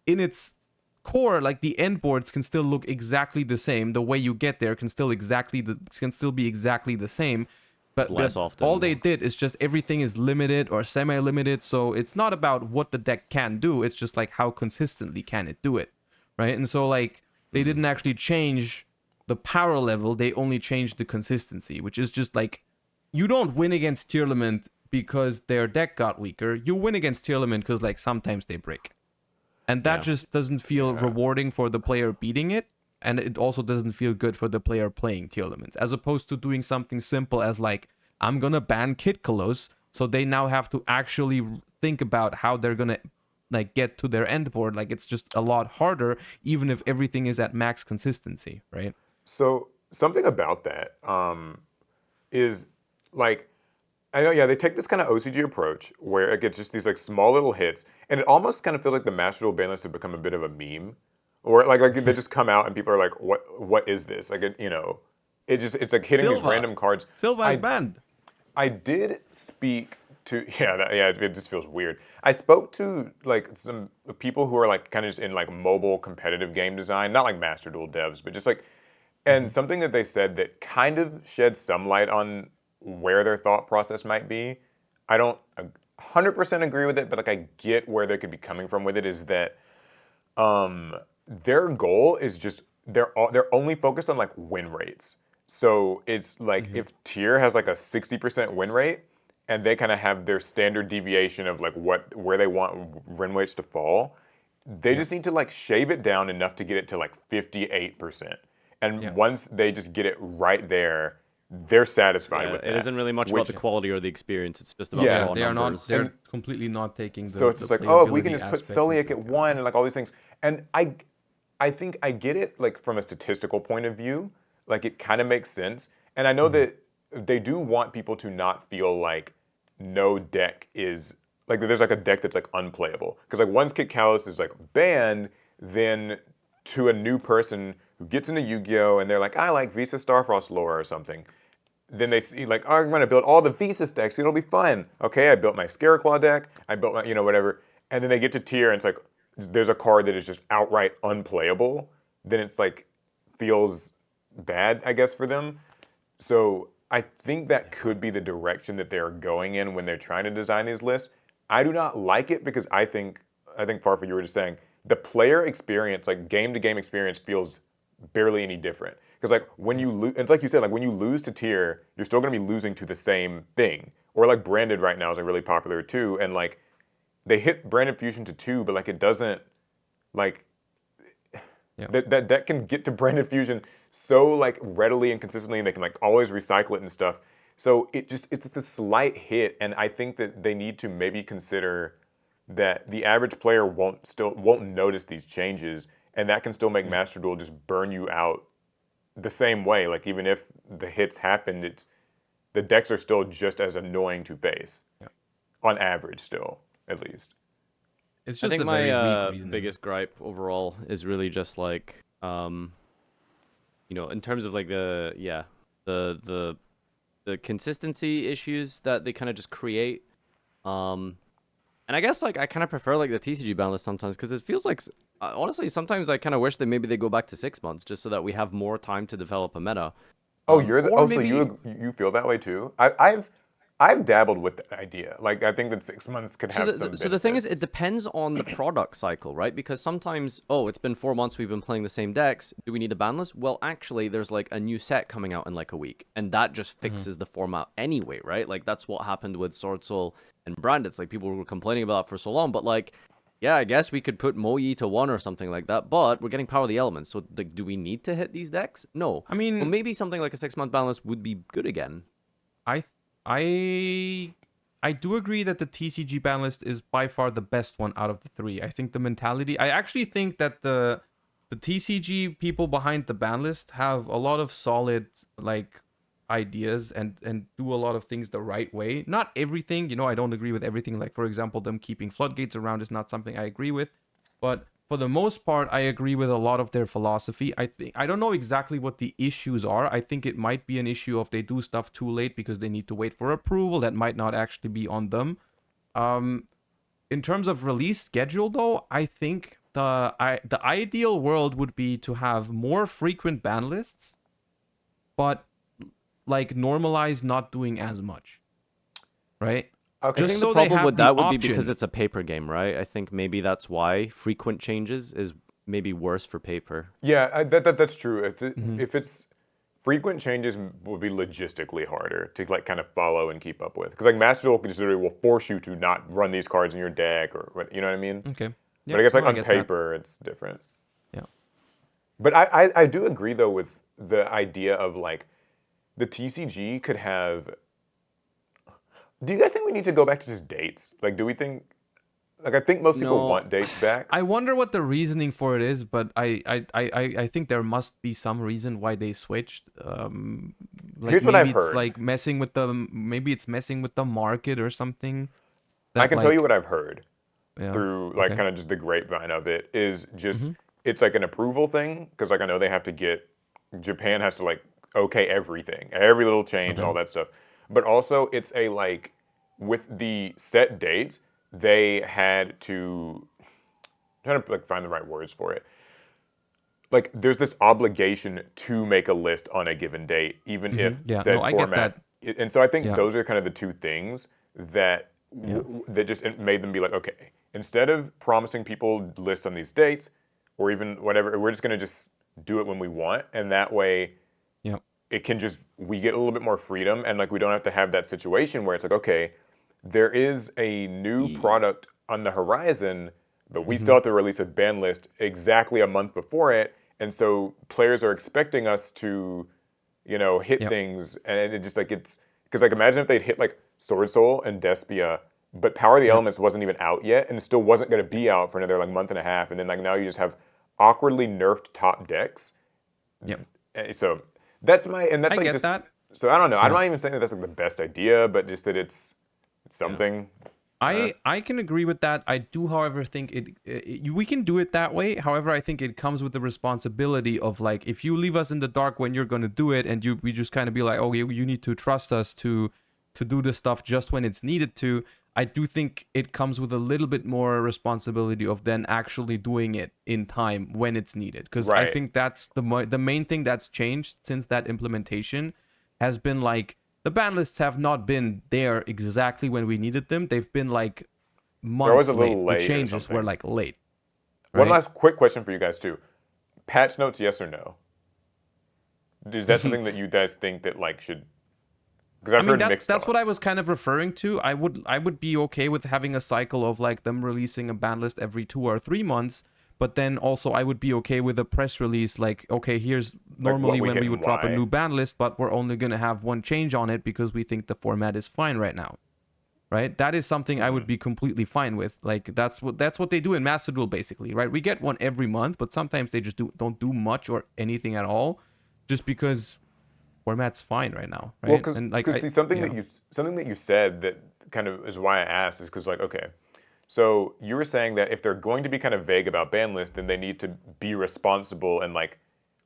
in its core, like the end boards can still look exactly the same. The way you get there can still be exactly the same. But less often. all they did is just everything is limited or semi-limited. So it's not about what the deck can do. It's just like how consistently can it do it, right? And so like. They didn't actually change the power level, they only changed the consistency, which is just like, you don't win against Tearlament because their deck got weaker. You win against Tearlament because like sometimes they break. And that just doesn't feel rewarding for the player beating it, and it also doesn't feel good for the player playing Tearlaments, as opposed to doing something simple as like, I'm gonna ban Kid Kolos, so they now have to actually think about how they're gonna like get to their end board. Like it's just a lot harder, even if everything is at max consistency, right? So something about that is like, I know, yeah, they take this kind of OCG approach where it gets just these like small little hits, and it almost kind of feels like the Master Duel ban lists have become a bit of a meme, or like they just come out and people are like, what is this? Like it's like hitting these random cards. Silva is banned. I did speak to it just feels weird. I spoke to like some people who are like kind of just in like mobile competitive game design, not like Master Duel devs, but just like, and something that they said that kind of sheds some light on where their thought process might be. I don't 100% agree with it, but like I get where they could be coming from with it, is that their goal is just they're only focused on like win rates. So it's like if tier has like a 60% win rate, and they kind of have their standard deviation of like where they want win rates to fall, they just need to like shave it down enough to get it to like 58%. And once they just get it right there, they're satisfied with that. It isn't really much about the quality or the experience. It's just about the raw they are not. numbers. They're completely not taking. So it's just like, oh, if we can just put Celiac at 1 and like all these things, and I think I get it like from a statistical point of view, like it kind of makes sense, and I know that they do want people to not feel like no deck is like there's like a deck that's like unplayable, because like once Kid Kalos is like banned, then to a new person who gets into Yu-Gi-Oh and they're like, I like Visa Starfrost lore or something, then they see like, oh, I'm gonna build all the Visas decks, it'll be fun. Okay, I built my Scareclaw deck, I built my whatever, and then they get to tier and it's like there's a card that is just outright unplayable, then it's like feels bad, I guess, for them. So I think that could be the direction that they're going in when they're trying to design these lists. I do not like it because I think Farfa, you were just saying, the player experience, like game-to-game experience, feels barely any different. Because like when you lose, it's like you said, like when you lose to tier, you're still going to be losing to the same thing. Or like Branded right now is like really popular too, and like they hit Branded Fusion to 2, but like it doesn't, like Yeah. That deck can get to Branded Fusion so like readily and consistently, and they can like always recycle it and stuff. So it's a slight hit, and I think that they need to maybe consider that the average player won't notice these changes, and that can still make Master Duel just burn you out the same way. Like even if the hits happened, the decks are still just as annoying to face, on average, still at least. It's I just think a very my weak reasoning. biggest gripe overall is really just like, in terms of like the consistency issues that they kind of just create. And I guess like I kind of prefer like the TCG ban list sometimes because it feels like honestly sometimes I kind of wish that maybe they go back to 6 months just so that we have more time to develop a meta. Oh, so maybe- you feel that way too? I've dabbled with the idea. Like I think that 6 months could have some. So the thing is, it benefits. depends on the product cycle, right? Because sometimes, it's been 4 months we've been playing the same decks. Do we need a ban list? Well, actually, there's like a new set coming out in like a week, and that just fixes the format anyway, right? Like that's what happened with Sword Soul and Brand. It's like people were complaining about it for so long, but like, yeah, I guess we could put Moyi to 1 or something like that, but we're getting Power of the Elements. So like, do we need to hit these decks? No. I mean, well, maybe something like a 6-month ban list would be good again. I do agree that the TCG ban list is by far the best one out of the three. I think the mentality. I actually think that the TCG people behind the ban list have a lot of solid like ideas and do a lot of things the right way. Not everything, I don't agree with everything. Like for example, them keeping floodgates around is not something I agree with, but for the most part, I agree with a lot of their philosophy. I don't know exactly what the issues are. I think it might be an issue of they do stuff too late because they need to wait for approval. That might not actually be on them. In terms of release schedule, though, I think the ideal world would be to have more frequent ban lists, but like normalize not doing as much, right? Okay. I think so the they problem have with the that would be option. because it's a paper game, right? I think maybe that's why frequent changes is maybe worse for paper. Yeah, that's true. If it's frequent changes would be logistically harder to like kind of follow and keep up with, because like Master Duel consider will force you to not run these cards in your deck or what, you know what I mean? Okay. But I guess like no, on get that. paper it's different. Yeah. But I do agree though with the idea of like the TCG could have. Do you guys think we need to go back to just dates? Like, do we think? Like, I think most people No. want dates back. I wonder what the reasoning for it is, but I think there must be some reason why they switched. Like Here's what maybe I've it's heard. like messing with the market or something. I can tell like- you what I've heard yeah, through like okay. kind of just the grapevine of it is just it's like an approval thing, because like I know they have to get Japan has to like okay everything, every little change and all that stuff. But also it's a like with the set dates, they had to I'm trying to like find the right words for it. Like there's this obligation to make a list on a given date, even if Yeah, said no, I get format. And so I think Yeah. those are kind of the two things that that just made them be like, okay, instead of promising people lists on these dates or even whatever, we're just gonna just do it when we want, and that way Yeah. it can just we get a little bit more freedom, and like we don't have to have that situation where it's like, okay, there is a new product on the horizon, but we still have to release a ban list exactly a month before it, and so players are expecting us to, hit things, and it just like it's because like imagine if they'd hit like Sword Soul and Despia, but Power of the Elements wasn't even out yet, and it still wasn't going to be out for another like month and a half, and then like now you just have awkwardly nerfed top decks. Yep. So that's that's I like get just that. so I don't know. I'm not even saying that that's like the best idea, but just that it's something. I can agree with that. I do, however, think we can do it that way. However, I think it comes with the responsibility of like if you leave us in the dark when you're going to do it, and we just kind of be like, oh, you need to trust us to do this stuff just when it's needed to. I do think it comes with a little bit more responsibility of then actually doing it in time when it's needed. Because I Right. think that's the main thing that's changed since that implementation has been like the ban lists have not been there exactly when we needed them. They've been like months was a little late The or changes were something. like late. One right? last quick question for you guys too. Patch notes, yes or no? Is that something that you guys think that like should? Because I've heard mixed that's what I thoughts. was kind of referring to. I would be okay with having a cycle of like them releasing a ban list every 2 or 3 months, But then also I would be okay with a press release like, okay, here's normally we when hit we and would drop a why. new ban list, but we're only going to have one change on it because we think the format is fine right now. Right? That is something I would be completely fine with. Like that's what they do in Master Duel basically, right? We get one every month, but sometimes they just don't do much or anything at all just because format's fine right now, right? Well, because and see something that you said that kind of is why I asked is because like, okay, so you were saying that if they're going to be kind of vague about ban list, then they need to be responsible and like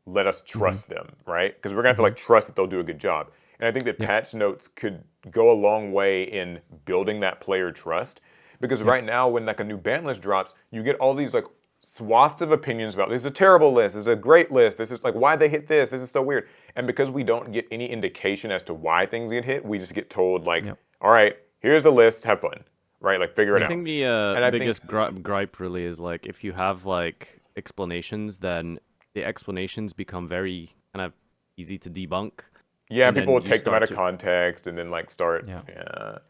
let us trust them, right? Because we're gonna have to like trust that they'll do a good job. And I think that patch notes could go a long way in building that player trust. Because right now, when like a new ban list drops, you get all these like swaths of opinions about this is a terrible list, this is a great list, this is like why they hit this is so weird. And because we don't get any indication as to why things get hit, we just get told like, all right, here's the list, have fun, right? Like figure it out. I think the And I biggest gripe really is like if you have like explanations, then the explanations become very kind of easy to debunk. Yeah, and people will then you take them out of start context and then like start. Yeah.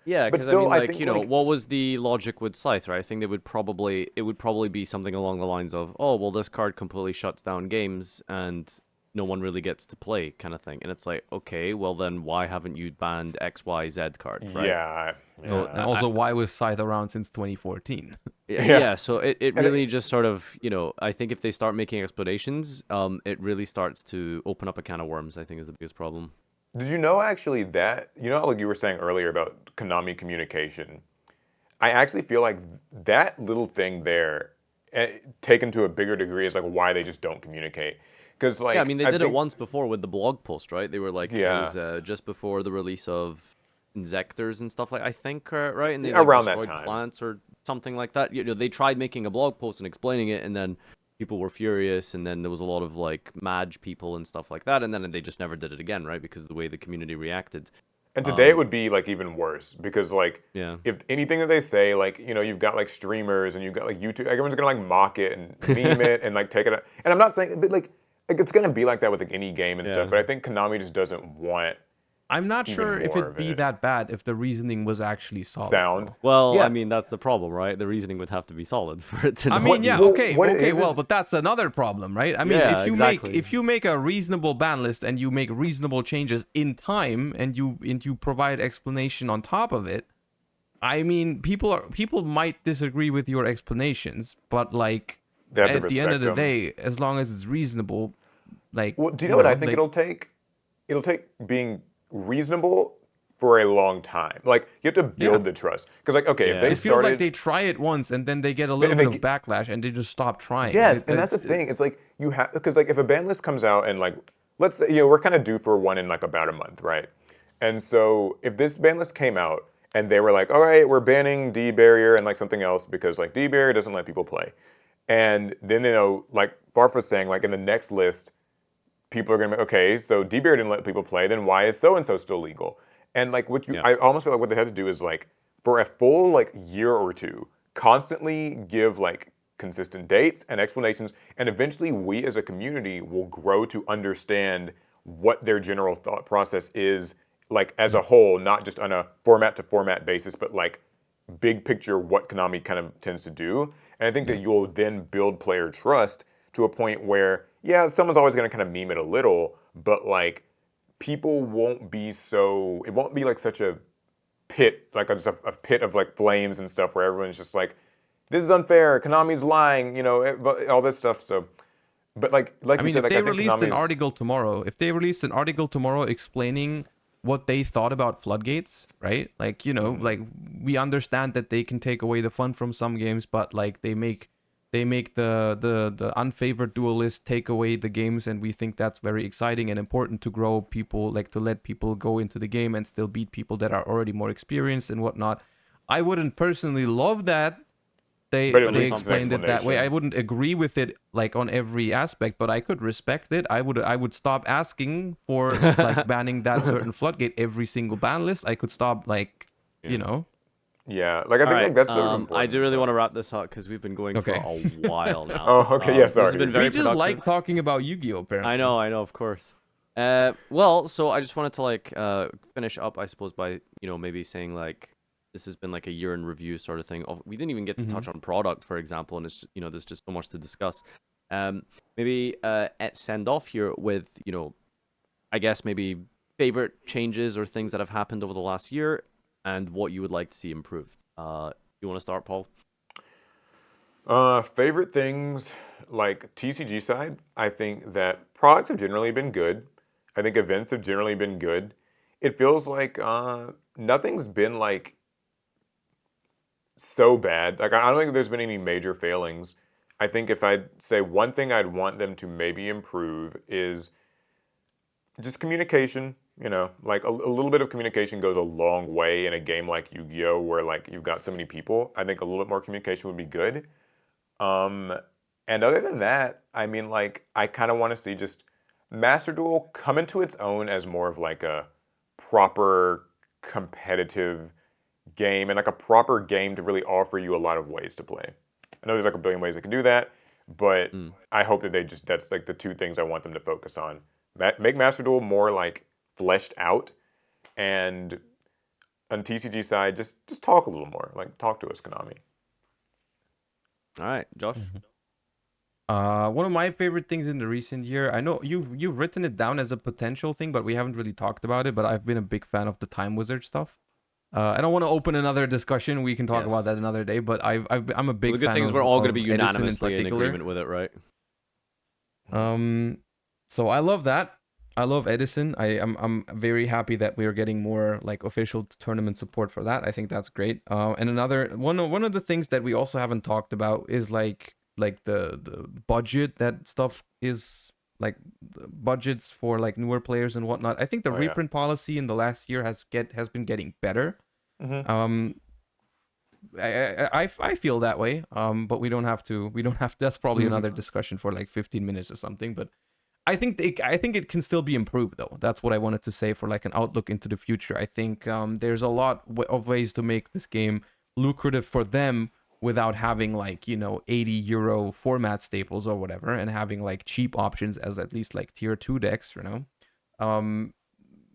Yeah, But because I still, mean, I like, think, you know, like- what was the logic with Scythe, right? I think it would probably be something along the lines of, oh, well, this card completely shuts down games and no one really gets to play, kind of thing. And it's like, okay, well then why haven't you banned X, Y, Z card, right? Yeah. And also, why was Scythe around since 2014? Yeah, so it And really just sort of, you know, I think if they start making explanations, it really starts to open up a can of worms, I think is the biggest problem. Did you know actually that, you know, like you were saying earlier about Konami communication? I actually feel like that little thing there, taken to a bigger degree, is like why they just don't communicate. Because like, Yeah, I mean, they did it think- once before with the blog post, right? They were like, Yeah. it was just before the release of Insectors and stuff like, I think, right? And they Yeah, like, around that destroyed time. plants or something like that. You know, they tried making a blog post and explaining it, and then people were furious, and then there was a lot of like Madge people and stuff like that, and then they just never did it again, right? Because of the way the community reacted. And today it would be like even worse because like Yeah. if anything that they say, like, you know, you've got like streamers and you've got like YouTube, everyone's gonna like mock it and meme it and like take it out. And I'm not saying, but like it's gonna be like that with like any game and Yeah. stuff. But I think Konami just doesn't want I'm not Even sure if more it'd of be it. that bad if the reasoning was actually solid. sound. Well, Yeah. I mean, that's the problem, right? The reasoning would have to be solid for it to. I not mean, be- yeah, Well, okay, what it okay, is well, is- but that's another problem, right? I mean, Yeah, if you exactly. make a reasonable ban list and you make reasonable changes in time and you provide explanation on top of it, I mean, people might disagree with your explanations, but like They have to at the end of the respect 'em. day, as long as it's reasonable, like Well, do you know what I think like- it'll take? It'll take being reasonable for a long time. Like you have to build the trust. Because like, okay, Yeah. if they It feels started, like they try it once and then they get a little they bit of backlash and they just stop trying. yes, It- and that's the thing. It's like you have because like if a ban list comes out and like let's say we're kind of due for one in like about a month, right? And so if this ban list came out and they were like, all right, we're banning D barrier and like something else because like D barrier doesn't let people play, and then like Farfa saying like in the next list, people are gonna be okay. So D barrier didn't let people play, then why is so and so still legal? And like I almost feel like what they had to do is like for a full like year or two, constantly give like consistent dates and explanations, and eventually we as a community will grow to understand what their general thought process is like as a whole, not just on a format to format basis, but like big picture what Konami kind of tends to do. And I think that you'll then build player trust to a point where, yeah, someone's always going to kind of meme it a little, but like people won't be so, it won't be like such a pit, like just a pit of like flames and stuff where everyone's just like, this is unfair, Konami's lying, you know, all this stuff. So, but like I you mean, said, if like they I think released an Konami's- article tomorrow explaining what they thought about floodgates, right? Like, you know, like we understand that they can take away the fun from some games, but like they make the unfavored duelist take away the games, and we think that's very exciting and important to grow people, like to let people go into the game and still beat people that are already more experienced and whatnot. I wouldn't personally love that. They But at least it's an explained it that way. explanation. I wouldn't agree with it like on every aspect, but I could respect it. I would stop asking for like banning that certain floodgate every single ban list. I could stop like you know. Yeah, like I think like that's sort of important. I do really so. want to wrap this up because we've been going Okay. for a while now. Oh, okay, yeah, This has sorry. been very We just productive. like talking about Yu-Gi-Oh! Apparently. I know, of course. Well, so I just wanted to like finish up, I suppose, by maybe saying like this has been like a year in review sort of thing. We didn't even get to Mm-hmm. touch on product, for example, and it's there's just so much to discuss. Maybe send off here with I guess maybe favorite changes or things that have happened over the last year and what you would like to see improved. You want to start, Paul? Favorite things, like TCG side, I think that products have generally been good. I think events have generally been good. It feels like nothing's been like so bad. Like I don't think there's been any major failings. I think if I'd say one thing I'd want them to maybe improve is just communication. Like a little bit of communication goes a long way in a game like Yu-Gi-Oh, where like you've got so many people. I think a little bit more communication would be good. And other than that, I mean, like, I kind of want to see just Master Duel come into its own as more of like a proper competitive game and like a proper game to really offer you a lot of ways to play. I know there's like a billion ways they can do that, but I hope that that's like the two things I want them to focus on. Make Master Duel more like fleshed out, and on TCG side, just talk a little more. Like, talk to us, Konami. All right, Josh. One of my favorite things in the recent year, I know you've written it down as a potential thing, but we haven't really talked about it. But I've been a big fan of the Time Wizard stuff. I don't want to open another discussion. We can talk about that another day. But I'm a big The good fan thing is of, we're all going to of be Edison unanimously in particular. agreement with it, right? So I love that. I love Edison. I'm very happy that we are getting more like official tournament support for that. I think that's great. And another one of the things that we also haven't talked about is like the budget that stuff is, like budgets for like newer players and whatnot. I think the reprint policy in the last year has been getting better. Mm-hmm. I feel that way. But we don't have to. That's probably another discussion for like 15 minutes or something. But I think it can still be improved though. That's what I wanted to say for like an outlook into the future. I think there's a lot of ways to make this game lucrative for them without having like €80 format staples or whatever, and having like cheap options as at least like tier 2 decks.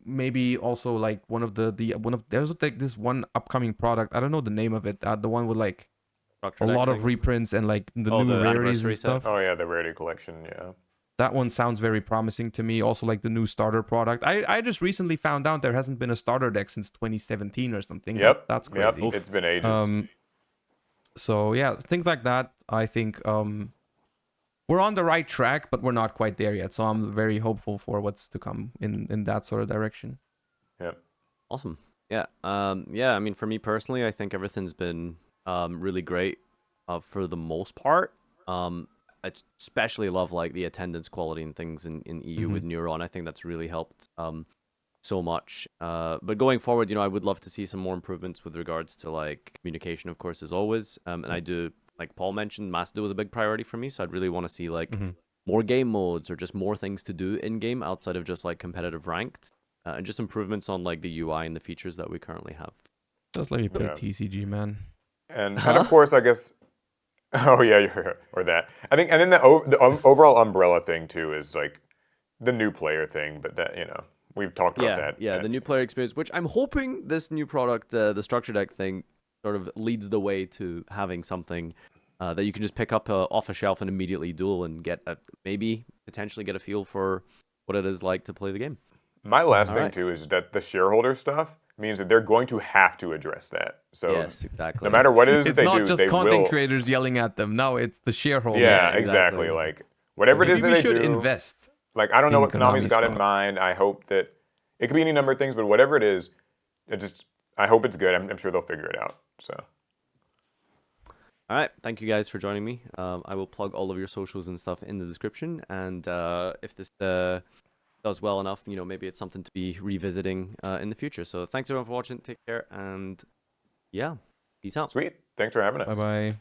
Maybe also like there's like this one upcoming product, I don't know the name of it, the one with like a lot of reprints and like the new rarities and stuff. Oh yeah, the rarity collection. Yeah, that one sounds very promising to me. Also like the new starter product. I just recently found out there hasn't been a starter deck since 2017 or something. Yep, that's crazy. It's been ages. So yeah, things like that. I think we're on the right track, but we're not quite there yet. So I'm very hopeful for what's to come in that sort of direction. Yep. Awesome. Yeah. I mean, for me personally, I think everything's been really great for the most part. I especially love like the attendance quality and things in EU with Neuron. I think that's really helped so much. But going forward, I would love to see some more improvements with regards to like communication, of course, as always. And I do, like Paul mentioned, Master Duel was a big priority for me. So I'd really want to see like more game modes or just more things to do in game outside of just like competitive ranked, and just improvements on like the UI and the features that we currently have. Just let me play TCG, man. And of course, I guess. Oh yeah, or that. I think, and then the overall umbrella thing too is like the new player thing. But that we've talked about that. Yeah, the new player experience, which I'm hoping this new product, the structure deck thing, sort of leads the way to having something that you can just pick up off a shelf and immediately duel and get maybe potentially get a feel for what it is like to play the game. My last thing too is that the shareholder stuff means that they're going to have to address that. So yes, exactly. No matter what it is that they do, it's not just content creators yelling at them. No, it's the shareholders. Yeah, exactly. Like whatever it is that they do, invest. Like I don't know what Konami's got in mind. I hope that it could be any number of things, but whatever it is, I hope it's good. I'm sure they'll figure it out. So. All right, thank you guys for joining me. I will plug all of your socials and stuff in the description, and if this does well enough, maybe it's something to be revisiting in the future. So thanks everyone for watching. Take care, and yeah, peace out. Sweet. Thanks for having us. Bye-bye.